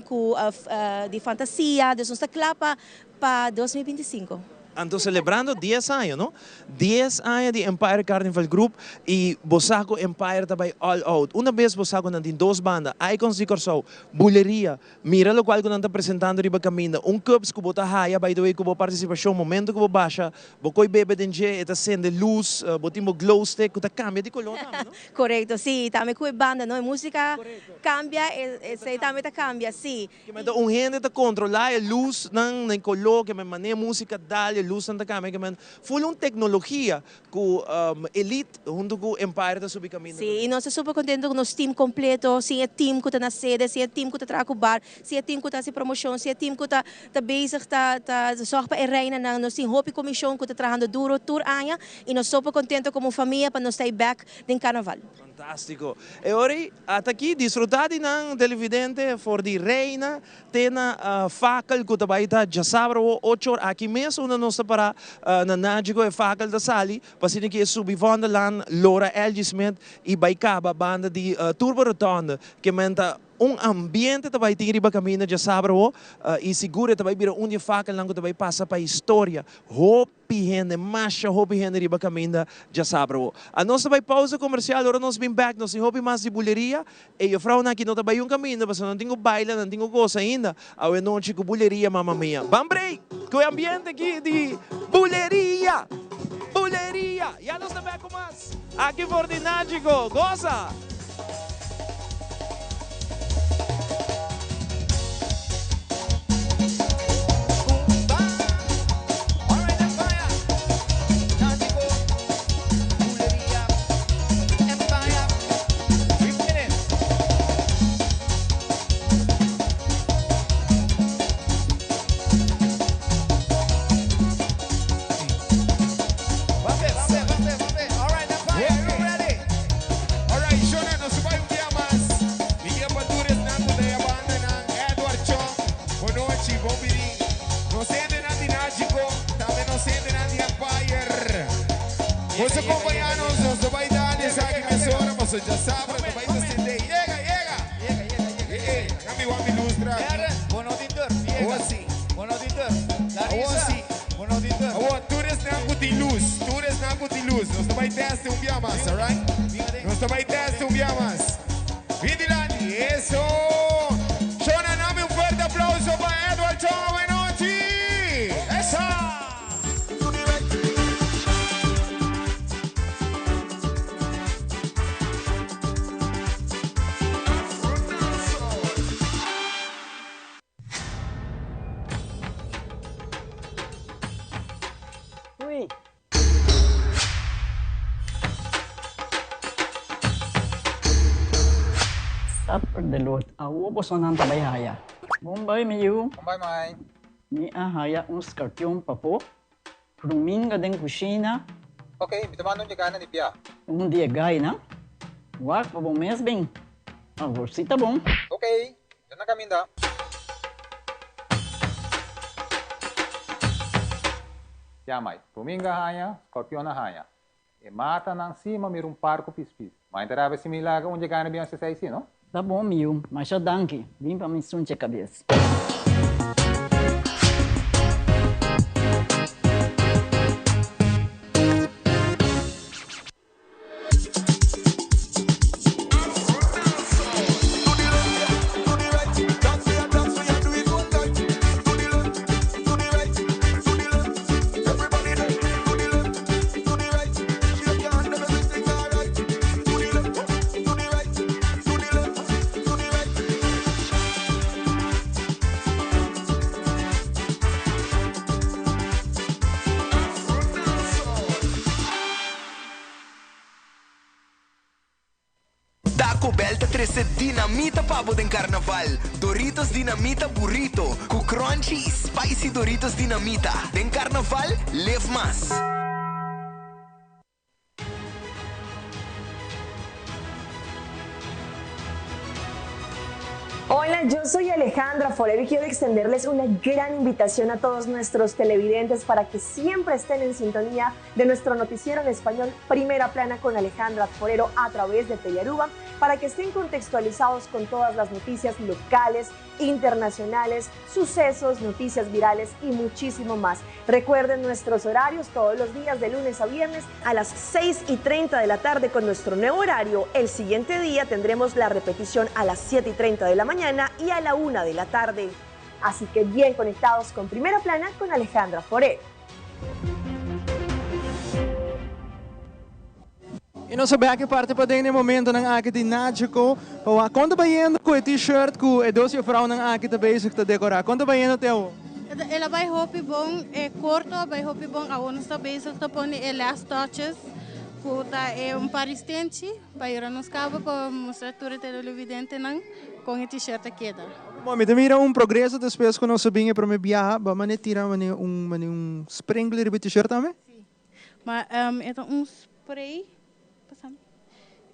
de fantasia, de nossa clapa para 2025. Então, celebrando 10 anos, não? 10 anos de Empire Carnival Group e Bosaco Empire também all out. Uma vez Bosaco não tem duas bandas, Icons de Corsão, Buleria, mira o qual que não está apresentando riba caminho, cups que bota raia, by the way, que vou participação, momento que vou baixa, vou coi bebe dengue, eta acende luz, botimos glow stick, que tá cambia de color, não? Correto, sim, também com a banda, não? A música cambia, e também tá cambia, sim. Que me dá gente tá controlar a luz, não color, que me maneira música dá luz na câmera, que man full tecnologia com elite junto com Empire da subir caminho. Sim, e nós estamos super contentes com o nosso time completo, se é time que está na sede, se é time que está trabalhando com o bar, se é time que está se promoção, se é time que está bezig, está zorg para a reina, nós temos hopi comissão que está trabalhando duro, tour anos, e nós super contentes como família para nós estar back no carnaval. Fantástico. E ora, até aqui, desfrutado ng televidente for di reina, tena facal que também está já sabe, 8 horas aqui mesmo, nós para na Nagico e facal da sali, pasina que subi vonda lan Laura L. Smith e Baikaba, banda de Turbo Rotonda, que menta ambiente também tem riba caminho já sabe, e seguro também vira dia facal lang que também passa para a história. Hopi gente, macha hopi gente riba caminho já sabe. A nossa vai pausa comercial, agora nós bem back, nós hopi mais de buleria, e eu falo aqui não também caminho, mas não tenho baile, não tenho coisa ainda, a noite com buleria, mamma mia. Bam break, com o ambiente aqui de buleria, buleria, já nós também com mais, aqui por de Nagico, goza! Você acompanhar-nos, nós vai dar nessa emissora, você já sabe, vai acender. Chega. Kami wami lustra. Bono auditor. Awasi. Bono auditor. Larissa. Bono auditor. Awa, tourist na kuti luz. Nós vai teste um dia mais, alright? Nós vai teste um Eso. Shona, dame un fuerte aplauso para Edward Tomenotti. Esa. Uy. Tapos delot, awo po so nang tabayhaya. Bombay mayu. Bombay mai. Ni ahaya un scorpion papo. Fruminga den kusina. Okay, bitamanong niya kanan ni Pia. Um dia gay na. Wak pa bom mes bem. Agora si tá bom. Okay, dyan na kami da. Yamay, Puminga haya, Scorpion haya. E mata nang cima mir parco pispis. Mas interava similar onde ganha bem essa aí, não? Tá bom, miu, mas já danke. Vim pra me sunte a cabeça. Belta 13 dinamita pavo den carnaval. Doritos dinamita burrito. Cu crunchy e spicy Doritos dinamita. Den carnaval, lev más. Hola, yo soy Alejandra Forero y quiero extenderles una gran invitación a todos nuestros televidentes para que siempre estén en sintonía de nuestro noticiero en español Primera Plana con Alejandra Forero a través de Aruba, para que estén contextualizados con todas las noticias locales, internacionales, sucesos, noticias virales y muchísimo más. Recuerden nuestros horarios todos los días de lunes a viernes a las 6:30 de la tarde con nuestro nuevo horario. El siguiente día tendremos la repetición a las 7:30 de la mañana y a la 1 de la tarde. Así que bien conectados con Primera Plana con Alejandra Forero. E nós sabemos que parte para dentro momento ng aqui de Nagico. Quanto ba yendo com o t-shirt com e doce frau ng aqui de bezig te decorar? Quanto ba yendo teu? Ela vai hopi bom, é corto, vai hopi bom, a onde está bezig te põe last touches. Puta é paristente, vai ir nos cabos para mostrar tudo televidente não com o t-shirt aqui da. Bom, me mira progresso depois que nós sabemos para me viajar, ba mane tira mane sprinkler de t-shirt também? Sim. Mas é spray.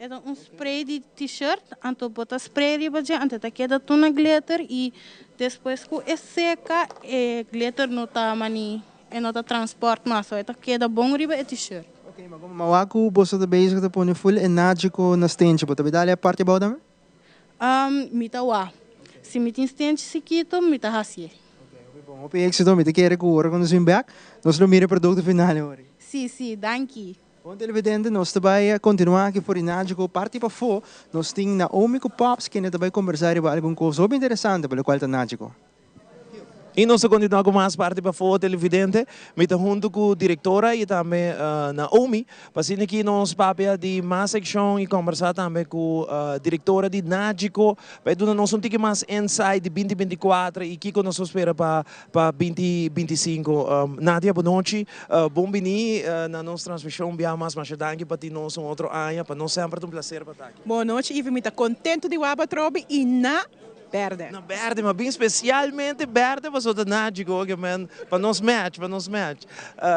É spray de t-shirt, então bota spray de baixo, então queda tuna glitter e depois que é seca, glitter não tá não tá transporte mais, então queda bom riba é t-shirt. Ok, mas como mawaku bosta da base que tá põe full Nagico na stente, bota bidale a parte boa também? Mita wa. Se me tem stente sequito, mita hasie. Bom, o êxito me te quer que agora quando vem back, nós não mira produto final agora. Sim, danke. Bom, televidente, nós também continuar aqui por Nagico, parte para fora, nós temos Naomi com Pops, que ainda vai conversar sobre alguma coisa bem interessante pelo qual está Nagico. E nós continuamos com mais parte para fora, televidente, junto com a diretora e também Naomi, passando aqui nos papel de mais section e conversar também com a diretora de Nagico, para dar nós um pouquinho mais insight de 2024 e que nós espera para 2025. Nadia, boa noite, bom venir na nossa transmissão, bem mais danke para ti nós outro ano, para nós sempre um prazer para estar aqui. Boa noite, e muito contente de Waba Trobe e na verde. Na verde, mas bem especialmente verde para o Nagico, para nos match,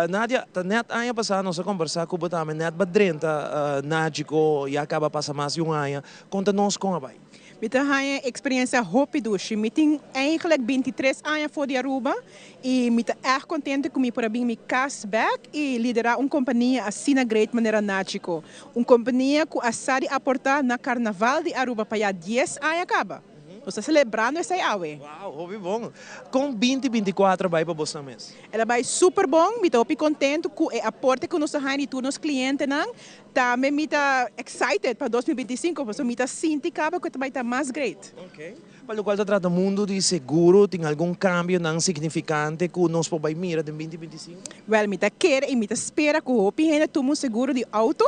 Nadia, net ano passado nós conversar com o Batame, net badrenta Nagico e acaba passar mais ano. Conta-nos com a vai. Met een experiência rápida. Ik ben eigenlijk 23 anos voor de Aruba. E ik ben erg contente com para vir me cashback e liderar uma companhia assim na great maneira Nagico. Uma companhia que a aportar na Carnaval de Aruba para 10 anos acaba. Nós estamos celebrando essa ave. Uau, hobby bom. Com 2024 vai para você mês. Ela vai super bom, me estou contento com o aporte que nós temos e todos os clientes não. Também me está excited para 2025, porque me está sentindo que vai estar mais great. Ok. Para o qual se trata mundo de seguro, tem algum cambio não significante que nós podemos mirar em 2025? Well, me está quer e me está espera que o gente tome um seguro de auto.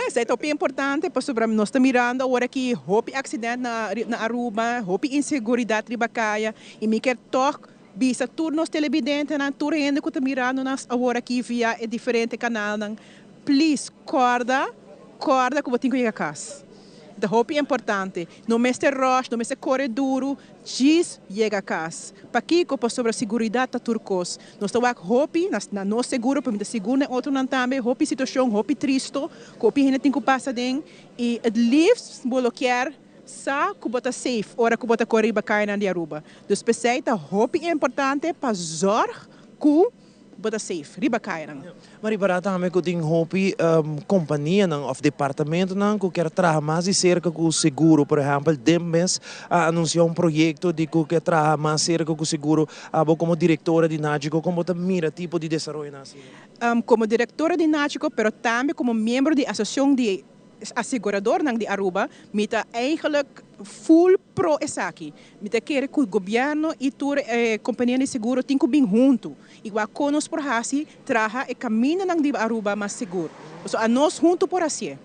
Isso é muito importante, porque nós estamos mirando agora que houve acidente na Aruba, houve inseguridade de Bacaia, e me quer toque bisa turnos televidentes na turno que está mirando nas agora aqui via diferente canal. Please, corda que você tem que ir a casa. De hoop é importante. Não me este rush, não me este corre duro, diz chega a casa. Para aqui, que sobre a segurança da turcos. Nós estamos hoop, não seguro, para me seguro outro não também, hoop situação, hoop triste, hoop a gente tem que passar dentro e at least bloquear sa que bota safe, ora que bota correr para cair na Aruba. Então, especialmente, hoop é importante para zorg que bota safe, riba cair. Mas para também que tem hopi companhia of departamento não que quer trabalhar mais de cerca com o seguro, por exemplo, mês anunciou um projeto de que quer trabalhar mais cerca com o seguro, como diretora de Nagico, como você mira tipo de desenvolvimento assim? Como diretora de Nagico, pero também como membro da associação de assegurador de Aruba, me está eigenlijk full pro essa aqui. Me está querer que o governo e a companhia de seguro tenham que vir junto. Igual conosco por assim, traja e caminho de Aruba mais seguro. So, a nós junto por assim.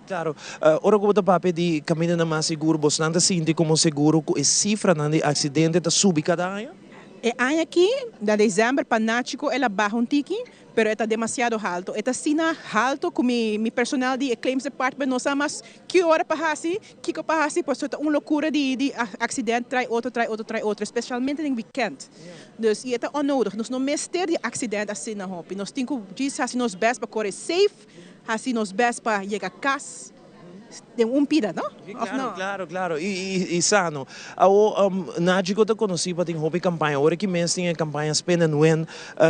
Claro, ora que você pape de caminho na mais seguro, você não sente como seguro que a cifra de acidente está subindo cada ano? E ano aqui, de dezembro para Nagico, ela baixa um tiki, pero está demasiado alto. Está sina alto com mi personal de claims department, não sabe mais que hora para assim, que para assim, pois é uma loucura de acidente, trai outro, especialmente no weekend. Dus e é onnodig. Nós não mestre de acidente assim na roupa. Nós temos que dizer assim nós best para correr safe, assim nós best para chegar a casa. Tem pida, não? Claro. E sano. O Nagico te conheci para ter hobby campanha. Ora que mês tem a campanha Spend and Win.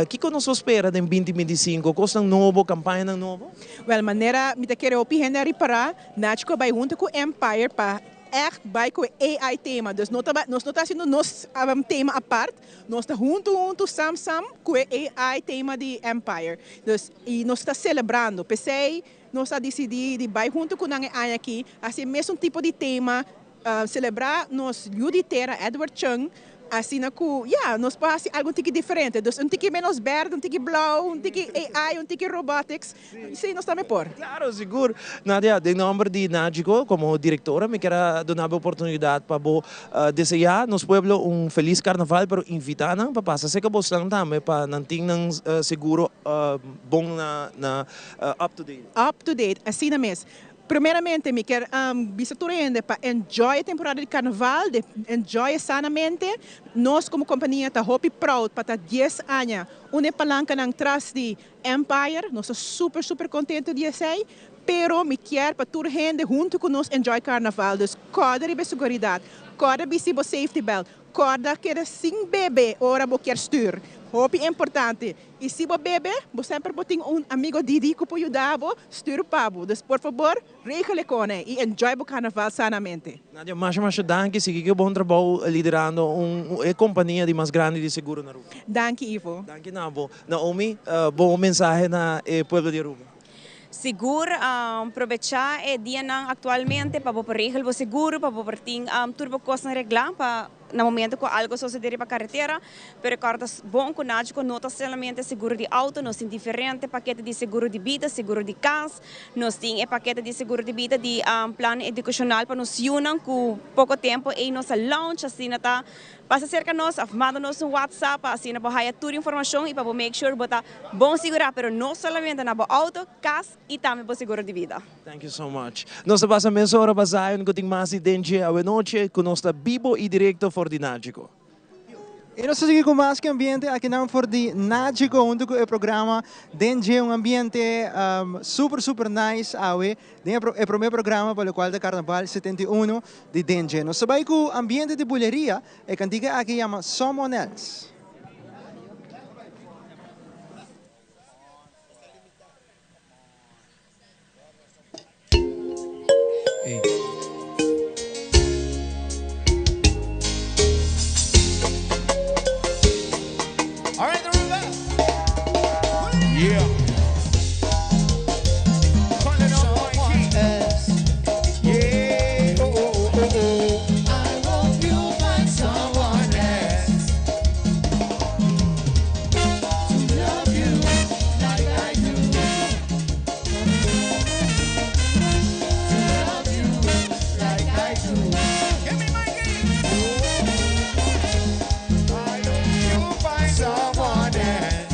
Que conosco espera em 2025? Costa novo, campanha novo? Well, maneira, me te quero opinião reparar, Nagico vai junto com Empire para echt bij com AI tema. Dus nós não está fazendo nosso tema à parte, nós está junto sam com AI tema de Empire. Dus e nós está celebrando. Pensei nós está decidindo de vai junto com a AI aqui, assim mesmo tipo de tema, celebrar nos Juditera Edward Chung, assim na que, nós podemos fazer algo diferente, dus tique menos verde, tique blau, tique AI, tique robotics, sim, nós também por. Claro, seguro. Nadia, em nome de Nagico, como diretora, me quero dar a oportunidade para desejar nos pueblo feliz carnaval, pero invitar para passar se que você também para não ter seguro bom na up to date. Up to date, assim mesmo. Primeiramente, me quero visitar para enjoy a temporada de carnaval, de enjoy sanamente. Nós, como companhia, estamos muito proud para 10 anos. Uma palanca na trás de Empire, nós estamos super contentes de isso. Pero me quero para toda a gente junto com nós enjoy carnaval. Dus corda de segurança, corda de safety belt, corda que é sem bebê, ora você quer stuur. Hoop é importante. E se você bebe, você sempre tem amigo Didi que pode ajudar, stuur para você. Dus, por favor, regle com ele e enjoy o carnaval sanamente. Nadia, mas danke, siga que bom trabalho liderando uma companhia de mais grande de seguro na Aruba. Danke, Ivo. Danke, Nabo. Naomi, bom mensagem na pueblo de Aruba. Seguro, aproveitar o dia atualmente para você regar o seguro, para você ter turbo costa reglar, para no momento que algo suceder para a carretera, pero recorda bom que Nagico não somente seguro de auto, nós temos diferentes paquetes de seguro de vida, seguro de casa, nós temos paquete de seguro de vida de plano educacional para nos unir com pouco tempo e nossa launch assim tá passa cerca nós, manda-nos WhatsApp assim para raiar toda a informação e para make sure botar bom segurar, pero não somente na auto, casa e também para seguro de vida. Thank you so much. Nós passamos hora para Zion, que tem mais idente a noite, que nós está vivo e direto for de Nagico. E nós seguimos com mais que ambiente aqui não for de Nagico, junto com o programa Dengue, ambiente super nice, é o primeiro programa para o qual de Carnaval 71 de Dengue. Nós sabemos que o ambiente de bulleria é cantiga aqui chama Someone Else. All right, Aruba. Yeah. Calling out Someone else. Yeah. Oh, oh, oh, oh, oh. I hope you find someone else to love you like I do. To love you like I do. Give me my game. I hope you find someone else.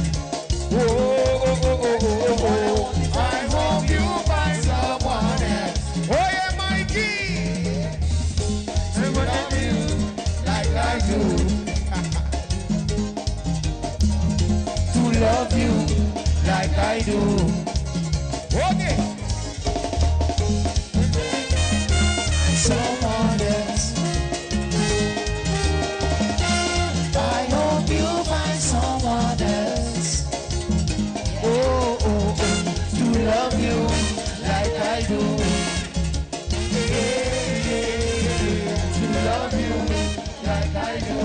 Oh, oh, oh, oh, oh, oh, oh. I hope you find someone else. Oh, yeah, Mikey. To love you like I do. To love you like I do. Okay. Someone else. I hope you find someone else. Oh, oh, oh. To love you like I do. Yeah, yeah, yeah. To love you like I do.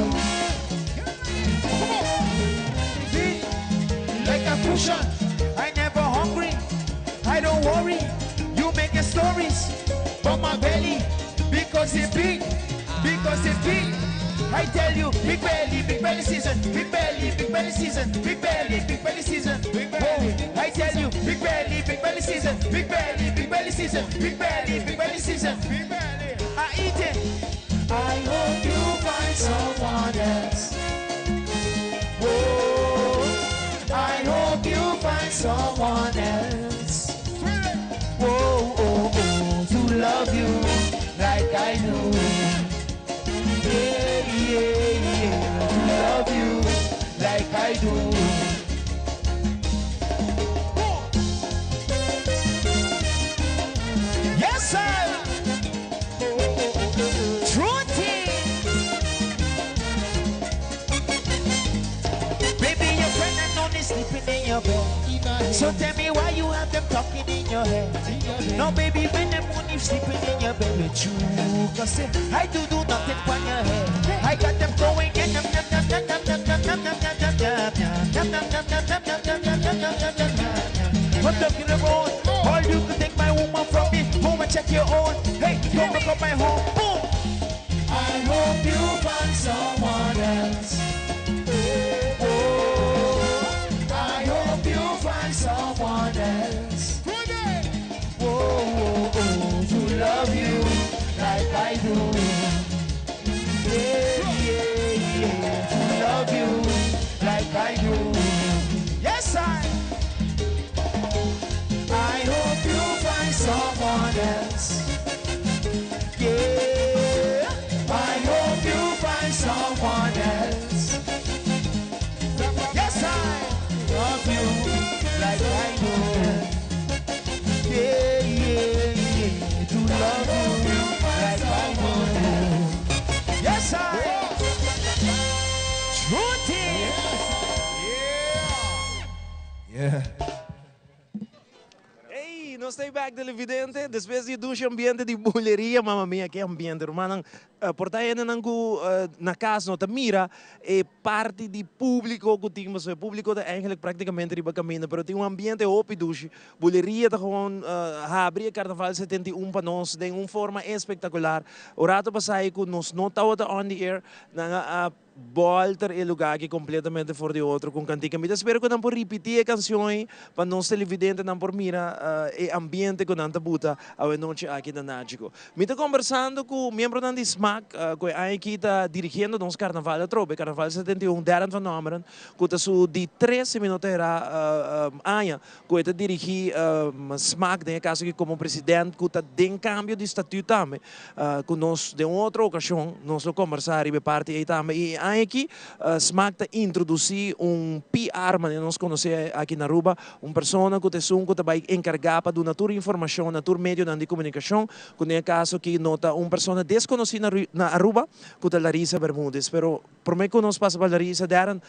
See, like a cushion, I never hungry. I don't worry. You make your stories for my belly because it's big, because it's big. I tell you, big belly season, big belly season, big belly season, big belly. I tell you, big belly season, big belly season, big belly season, big belly. I eat it. I hope you find someone else. Oh, I hope you find someone else. Oh, oh, oh, to love you like I do. Yeah, yeah, yeah, to love you like I do. Yes, sir. True thing. Baby, your friend and only sleeping in your bed. So tell me why you have them talking in your head. No, baby, when them only sleeping in your bed with you. Cause I do nothing on your head. I got them going in them. But look in the road. All you can take my woman from me. Home and check your own. Hey, don't look up my home. Boom. I hope you find someone else. Oh, I hope you find someone else. Oh, oh, oh, to love you like I do. Yeah, yeah, yeah, to love you like I do. Yes, I hope you find someone else. Yeah, I hope you find someone else. Yes, I love you like I do. Yeah, yeah, yeah, to love you like I do. Yes, I True thing. Yeah. Hey, não stay back televidente. Después de duas ambiente de buleria, mamma mia, que ambiente, hermano. Portai na casa, não te mira, parte de público que tínhamos, o público eigenlijk praticamente riba caminho, pero tem ambiente open dus. Buleria tá gewoon abrir Carnaval 71 para nós, de uma forma espetacular. O rato passai que nós não estava on the air, na voltar e lugar que completamente fora de outro com cantica. Me espero que não por repetir a canção para nós televidentes não por mira e ambiente que não tá buta a noite aqui na Nagico. Me tá conversando com o membro da SMAC, que aqui está dirigindo nosso Carnaval a Trobe, Carnaval 71, Darren Van Omeren, que está de 13 minutos era aia, que está dirigir SMAC, em caso que como presidente, que está de cambio de estatuto também, que nós de outra ocasião nós conversar e parte aí também. E aqui SMAC está introduzir PR, mas nós conhecemos aqui na Aruba, pessoa que vai encarregar para dar toda informação, na toda meio de comunicação, que no caso que nota pessoa desconhecida na Aruba, que é Larissa Bermúdez. Pero por mim que nós passamos para Larissa, Darren,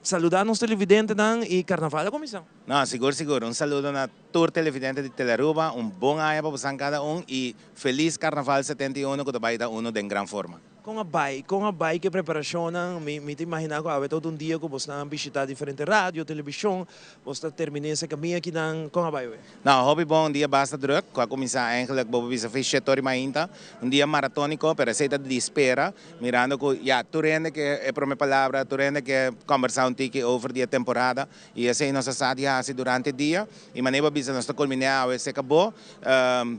saludar nos televidentes e Carnaval da Comissão. Não, seguro. Saludo na tour televidente de Telearuba, bom ano para cada e feliz Carnaval 71 que vai dar de grande forma. Com a bai que preparação, me te imaginar que há todo dia que você não visitar diferente rádio, televisão, você termina esse caminho aqui com a bai. Não, hobby bom, dia basta druk. Qua começar eigenlijk bobo bisa fichetori mainta, dia maratónico, pero aceita de espera, mirando que ja, tu rende que é por minha palavra, tu rende que conversar um tique over dia temporada e assim nossa sadia assim durante o dia e maneira bisa nós culminar esse acabou,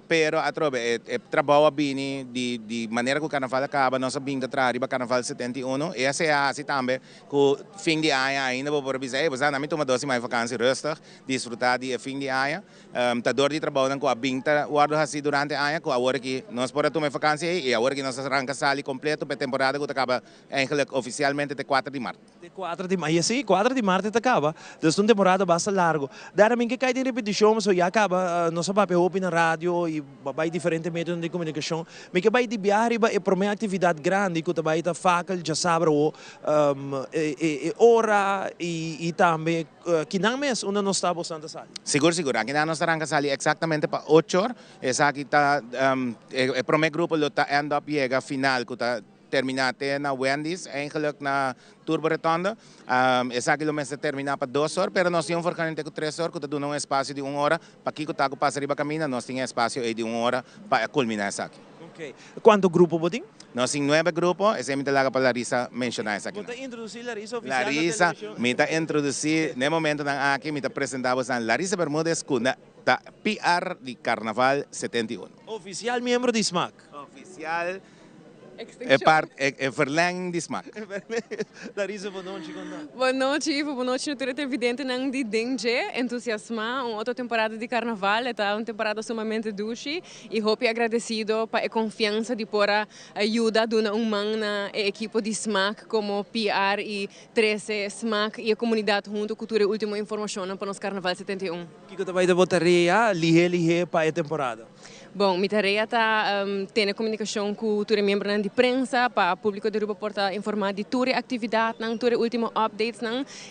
pero atrobe é trabalho bini de maneira que o carnaval acaba, nós binda tra riba carnaval 71 e essa é assim também que fim de ano ainda vou por bisa, você não me toma doce mais vacância rustig, desfrutar de fim de ano, tá dor de trabalho com a binta guardo assim durante o ano, com a hora que nós por tomar vacância e a hora que nós arranca sali completo para temporada que acaba eigenlijk oficialmente de 4 de março. De 4 de março, sim, 4 de março acaba. Então, uma temporada bastante larga. Daí, a que cai de repetição, mas já acaba, nossa papel open na rádio e vai diferentes métodos de comunicação. Mas que vai de viagem é para uma atividade grande, que vai estar fácil, já sabe, hora e também, que não mês, onde nós estamos bastante sali. Seguro. Aqui nós arranca sali exatamente para 8 horas. Essa aqui está, o primeiro grupo está end up chega final, que está terminate na Wendy's, eigenlijk na Turbo Retonda. Essa aqui começa a terminar para 2 horas, mas nós temos forcamente com 3 horas, que está dando um espaço de 1 hora, para que o taco passa riba caminho, nós temos espaço de 1 hora para culminar essa aqui. Ok. Quanto grupo você tem? Nós temos 9 grupos, e me laga para Larissa mencionar essa aqui. Você introduzir Larissa oficial Larissa, me está introduzir, no momento aqui, me está apresentando a Larissa Bermúdez, com a PR de Carnaval 71. Oficial membro de SMAC. Oficial. É verlenging de smaak. Larissa, boa noite. Boa noite, naturalmente evidente não de danger, entusiasmar, uma outra temporada de carnaval, é uma temporada sumamente doce e hope agradecido para a confiança de por a ajuda de uma na equipe de SMAC como PR e 13 SMAC e a comunidade junto com a última informação para o nosso Carnaval 71. O que você vai botar lihe para a temporada? Bom, minha tarefa está ter comunicação com os membros de imprensa para o público de Aruba porta informar de toda a atividade, de toda a última updates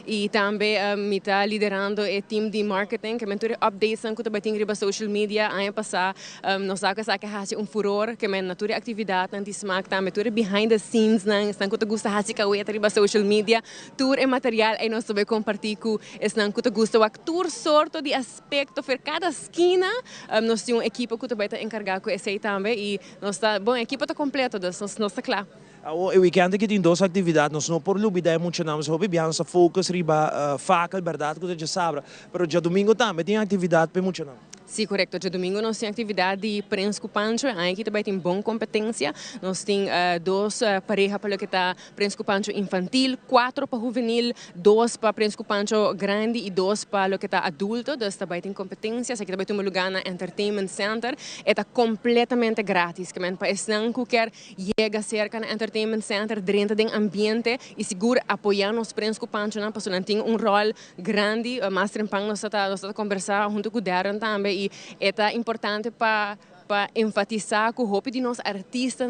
e também me está liderando o time de marketing que me toda updates que também tem riba social media ano passado nós sabe que há furor que me na toda a atividade de SMAC também toda behind the scenes estão que gosta há que ouvir riba social media todo o material e nós também compartilhar com estão que gosta o toda sorte de aspecto para cada esquina nós temos uma equipe que também está encarregada com esse também e nós está bom a equipe está completa nós está claro. O weekend que tem 2 atividades, nós não por lubida emocionamos, hobby bem, nossa focus riba faca, verdade, que você já sabe, mas já domingo também tem atividade para emocionar. Sim, correto. De domingo nós temos atividade de Prensa com Pancho, aqui também tem boa competência. Nós temos 2 parejas para o que está Prensa com Pancho infantil, 4 para juvenil, 2 para Prensa com Pancho grande e 2 para o que está adulto. Então também tem competência. Aqui também tem um lugar na Entertainment Center. Está completamente grátis. Que para não qualquer chega cerca na Entertainment Center, dentro do ambiente e seguro apoiar nos Prensa com Pancho, porque não tem rol grande. Mas nós estamos a conversar junto com o Darren também. E é importante para enfatizar que o hobby de nós artistas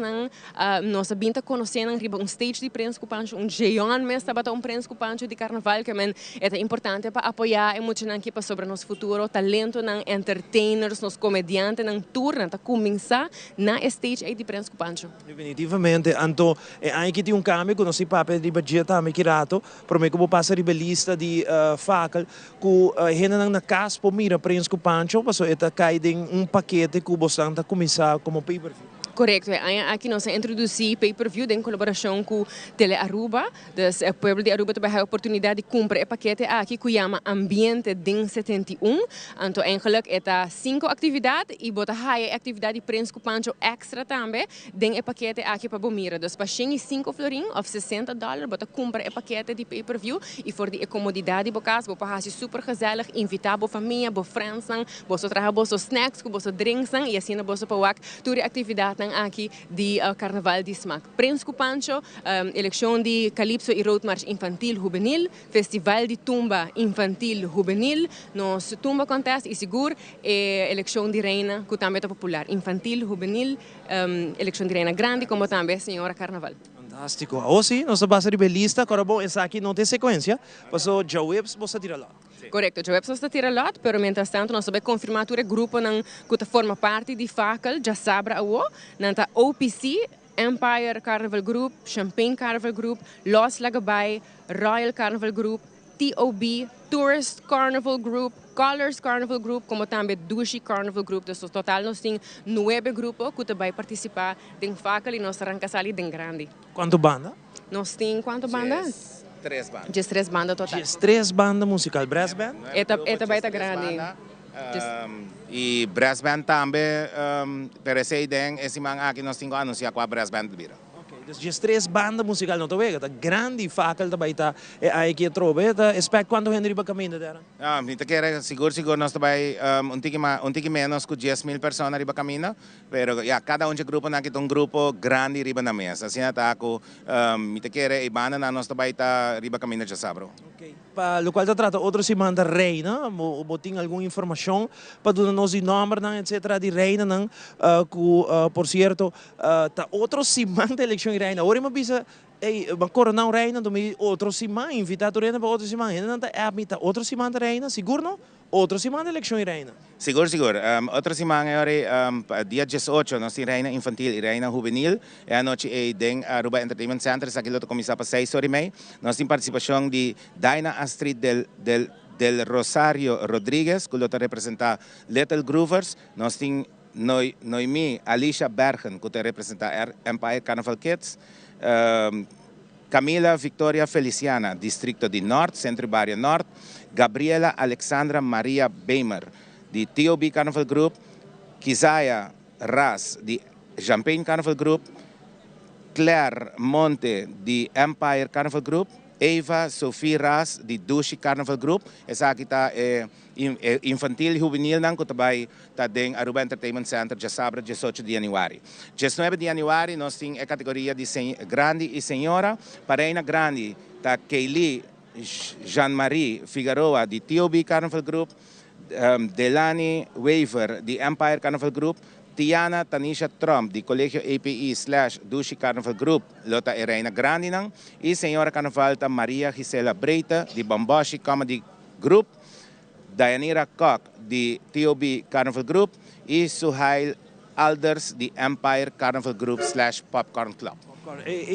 nós binta conhecendo um stage de Prensa com Pancho, geão mesmo estava Prensa com Pancho de carnaval que é importante para apoiar e muito aqui para sobre nosso futuro talento não entertainers nos comediantes não tour não começar na stage de Prensa com Pancho. Definitivamente, então aqui tem cambio que nós papel de budget também kirato, para mim que vou passar a lista de facal que gente na casa por mira Prensa com Pancho, passou eta cai em paquete que você a começar como pay-per-view. Correto, aqui nós introduzimos pay-per-view em colaboração com Tele Aruba. O povo de Aruba também tem a oportunidade de comprar o paquete aqui que chama Ambiente Den 71. Então, eigenlijk é 5 atividades e bota a atividade de Prensa com Pancho extra também. Tem o paquete aqui para bomira. Então, para 5 florin ou $60, bota comprar o paquete de pay-per-view e for de comodidade de casa, bota fazer super gezellig, invitar a família, a friends, bota trazer bota snacks, bota drinks e assim bota para toda a atividade aqui de Carnaval de SMAC. Prensa com Pancho, eleição de Calypso e Road March Infantil Juvenil, Festival de Tumba Infantil Juvenil, nos Tumba Contest e seguro, eleição de Reina, que também é popular, Infantil Juvenil, eleição de Reina Grande, como também Senhora Carnaval. Fantástico. Hoje, nós vamos a lista, agora bom, essa aqui não tem sequência, passou já webs, você tira lá. Correto, já website está tirando lot, pero mientras tanto nós vamos confirmar que o grupo que forma parte de facal já sabe o, nanta OPC Empire Carnival Group, Champagne Carnival Group, Los Lagabay, Royal Carnival Group, TOB, Tourist Carnival Group, Colors Carnival Group, como também Dushi Carnival Group. Então, total, nós temos 9 grupos que também participar em faca e nós arrancamos ali bem grande. Quanto banda? Nós temos quantas bandas? 3 bandas. Just 3 bandas total. Just 3 bandas musical, brass band? Esta vai estar grande. E brass band também, pero essa ideia, esse man aqui nós temos que anunciar com a brass band vira. Dus just 3 bandas musical não tô vendo, tá grande faca também tá aí que trobe, tá espero quando Henry ba caminho dera. Nita quer seguro nós também tique menos que 10,000 pessoas riba caminho, pero cada grupo na que um grupo grande riba na mesa, assim tá com nita quer e banda na nós também tá riba caminho já sabro. Okay. Para o qual tá trata outro se manda reina, botin alguma informação para do nós o número não etc de reina não por certo tá outro se manda eleição reina. Ora me bisa corona reina do me outro se manda invitado reina para outro se manda, não tá habita outro se manda reina, seguro não? Outro se manda eleição reina. Seguro. Outro semana agora, dia 18, nós temos reina infantil e reina juvenil. E a noite é em Aruba Entertainment Center, aqui lo começa para 6h30. Nós temos participação de Daina Astrid del Rosario Rodrigues, que representa Little Groovers. Nós temos Noemi Alicia Bergen, que representa Empire Carnival Kids. Camila Victoria Feliciana, Distrito de Norte, Centro Barrio Norte. Gabriela Alexandra Maria Beimer, de TOB Carnival Group. Kizaya Ras, de Champagne Carnival Group. Claire Monte, de Empire Carnival Group. Eva Sophie Ras, de Dushi Carnival Group. Essa aqui está infantil e juvenil, que também está em Aruba Entertainment Center, já sábado, 18 de janeiro. 19 de janeiro, nós temos a categoria de grande e senhora. Para a grande, está Kaylee Jean-Marie Figueroa, de TOB Carnival Group. Delani Waver, de Empire Carnival Group. Tiana Tanisha Trump, de Colégio APE/Dushi Carnival Group, Lota Reina Grande, e Senhora Carnaval Maria Gisela Breita, de Bamboshi Comedy Group, Dayanira Koch, de TOB Carnival Group, e Suhail Alders, de Empire Carnival Group/Popcorn Club.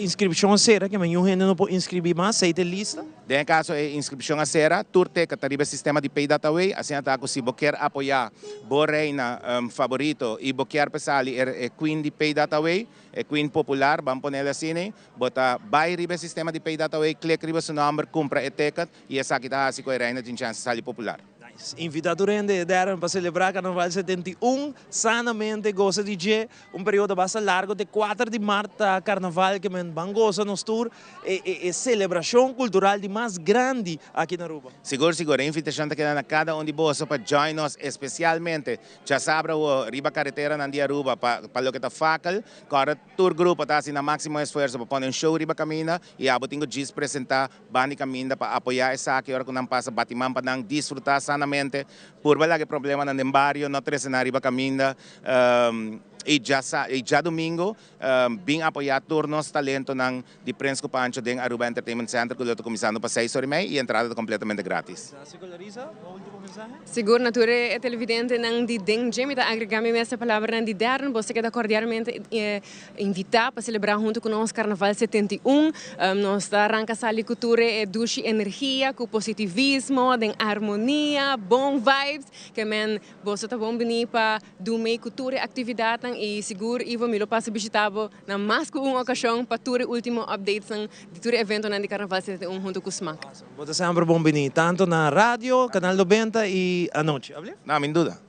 Inscrição será que amanhã ainda não pode inscrever mais, sai da lista? Em caso é inscrição a será, turte que tariba sistema de pay data way, assim até se você quer apoiar boa reina favorito e você quer pensar é queen de pay data way, é queen popular, vamos pôr ela assim, bota vai riba sistema de pay data way, clica riba seu número, compra a ticket e essa aqui tá assim com a reina tem chance de sair popular. Invitado rende deram para celebrar Carnaval 71, sanamente goza de dia, período bastante largo de 4 de março Carnaval que men van goza nos tour e celebração cultural de mais grande aqui na Aruba. Seguro, a invitação está quedando a cada um de bolso para join us, especialmente já sabe o riba carretera na Aruba para o que está fácil, cada tour grupo está assim na máximo esforço para pôr show riba caminha e a botinho de apresentar banda caminha para apoiar essa que hora que não passa batimão para não desfrutar sana por verdade que problema no barrio no tres na riba caminda e já domingo bem apoiar turnos talento ng de Prensko Pancho deng Aruba Entertainment Center que eu estou começando para 6h30 e entrada completamente grátis. Seguro natura é televidente nang di deng jemi da agregami essa palavra nang di dern você quer cordialmente invitar para celebrar junto conosco Carnaval 71 nós da arranca sali cultura e dushi energia com positivismo den harmonia bom vibes que men você tá bom venir para do meio cultura atividade e seguro Ivo Milo passa visitavo na mais que uma ocasião para o último update de todo evento na de Carnaval 71 junto com o SMAC. Você sempre bom venir tanto na rádio, canal 90 e à noite. Não, sem dúvida.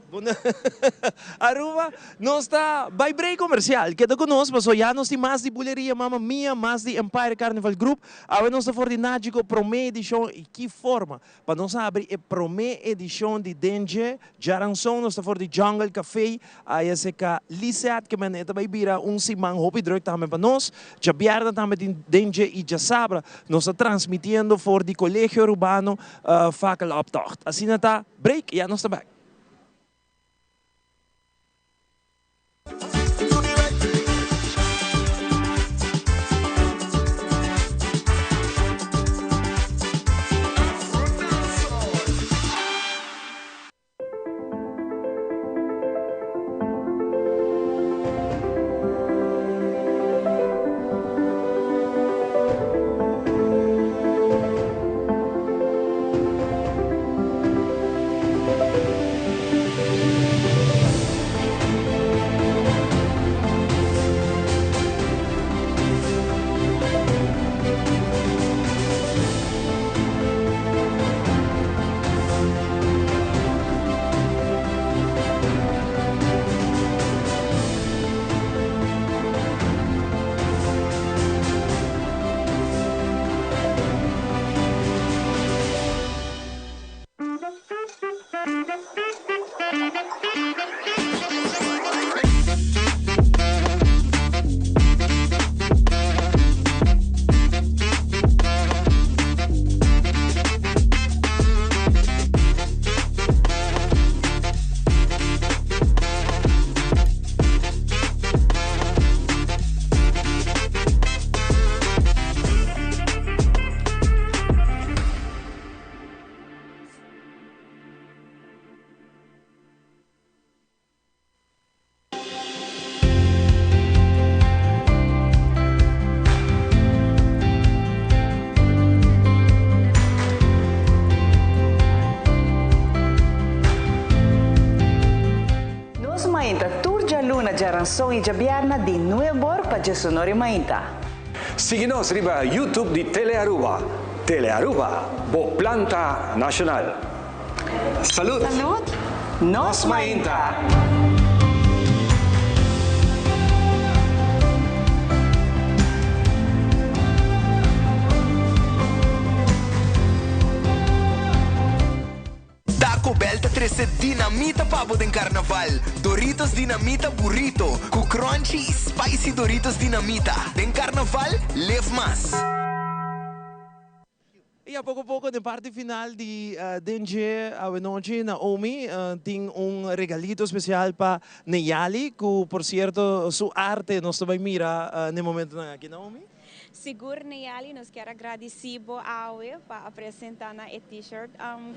Aruba, nós está by break comercial. Queda conosco, mas já nós temos mais de buleria, Mamma Mia, mais de Empire Carnival Group. Agora nós estamos de Nagico, Promé edição e que forma para nós abrir a Promé edição de Dengue, Jaranson, nós estamos de Jungle Café, a esse que Lisset, que maneta vai virar simang hopi direct também para nós. Já vierda também de Dengue e já sabra, nós estamos transmitindo for de Colégio Urbano Fakel Optocht. Assim está, break, já nós estamos back. Jaranson e Jabiarna de Nuevor para Sonora Mainta. Siga-nos riba YouTube de Telearuba. Telearuba, bo planta nacional. Salud! Salud! Nos Mainta! Taco Bell te trece dinamita pavo den carnaval. Doritos dinamita burrito. Cu crunchy e spicy Doritos dinamita. Den carnaval, lev mais. E a pouco, na parte final de DNG, a noite, Naomi tem regalito especial para Neyali, que, por certo, sua arte nós também mira no momento aqui, Naomi. Seguro, Neyali, nós quero agradecer ao para apresentar na t-shirt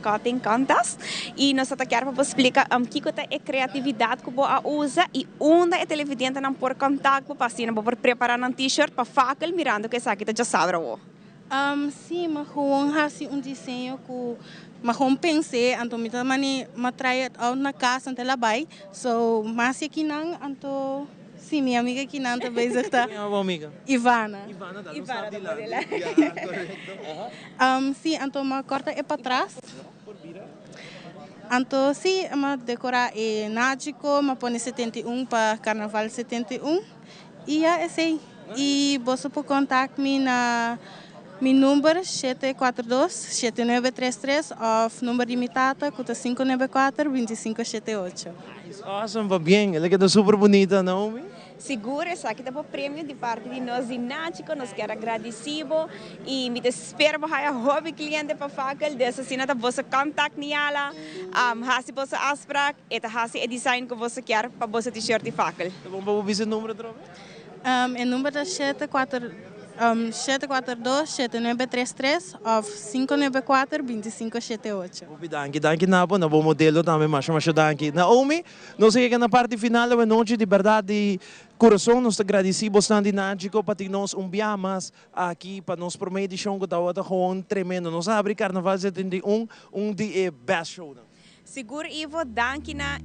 cutting contest e nós até quero para explicar que é a criatividade que você usa e onde é televidente não por contato para assim para preparar um t-shirt para fakel mirando que essa aqui já sabe sim, mas eu faço desenho que mas eu pensei, então me também trai na casa até lá vai, so mas aqui não, então sim, minha amiga aqui não também está. Minha amiga. Ivana. Ivana, da Ivana de lá. Sim, então me corta é para trás. Então sim, me decorar é Nagico, me põe 71 para Carnaval 71 e é assim. E você pode contactar-me na meu número 742-7933 ou número limitado 594-2578. Awesome, va bem. Ela é super bonita, Naomi. Seguro, essa aqui é o prêmio de parte de nós de Nagico, nós quero agradecer e me espero para o hobby cliente para fakel, dessa cena da você contact nela, hasi você asprak, e hasi o design que você quer para você t-shirt e fakel. Tá bom, vamos ver o número troca? O número é 742-7933 ou 594-2578. Danke, Nabo, na bom modelo também, mas danke. Naomi, nós chegamos na parte final da noite, de verdade, de coração, nós agradecemos bastante Nagico para ter nós biamas aqui, para nós por meio de show que está gewoon tremendo. Nós abrimos Carnaval 71, dia best show. Seguro, Ivo, danke na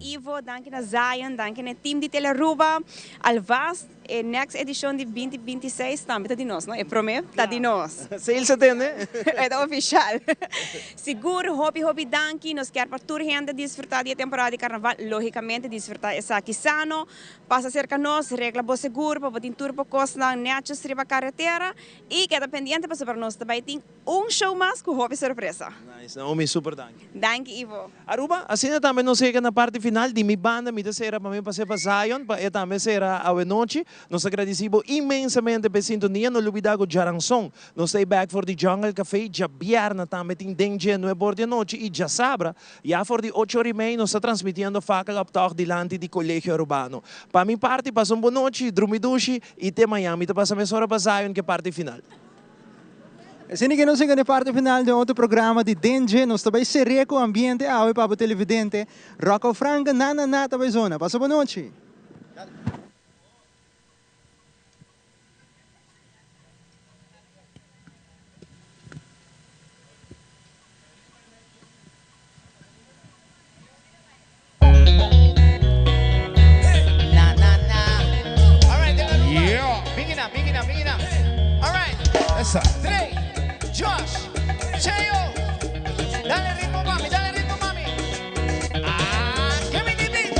Zion, danke na team de Telearuba, Alvas, next edition de 2026 também está de nós, não? É prometo, está de nós. Sales atende? É oficial. Seguro, hobby, danke, nós queremos para toda gente desfrutar da temporada de carnaval, logicamente desfrutar essa aqui sano, passa cerca nós, regla bo seguro, para botar tour para costa, netos, riba carretera, e queda pendente para sobre nós também tem show mais com hobby surpresa. Nice, Naomi, super danke. Danke, Ivo. Aruba, assim também nós chegamos na parte final de minha banda, minha será para mim passar para Zion, para também será a noite. Nós agradecemos imensamente pela sintonia, não olvidar o Jaranson. Nós stay back for the Jungle Café, já biarna também tem dengue no bord de noite e já sabra. Já for de 8h30 nós está transmitindo faca laptop delante do Colégio Urbano. Para minha parte, passa uma boa noite, drumidushi e até Miami. Então passa a hora para Zion, que é a parte final. Assim que nós chegamos na parte final de outro programa de DNG, nós também seremos com o ambiente ao para o televidente. Rocco Franca, Nana, também zona. Passa boa noite. Big enough. All right. Essa. Trey, Josh, Cheo. Dale ritmo, mami. Ah, give me the beat.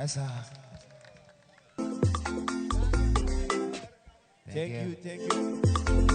Essa. Thank you.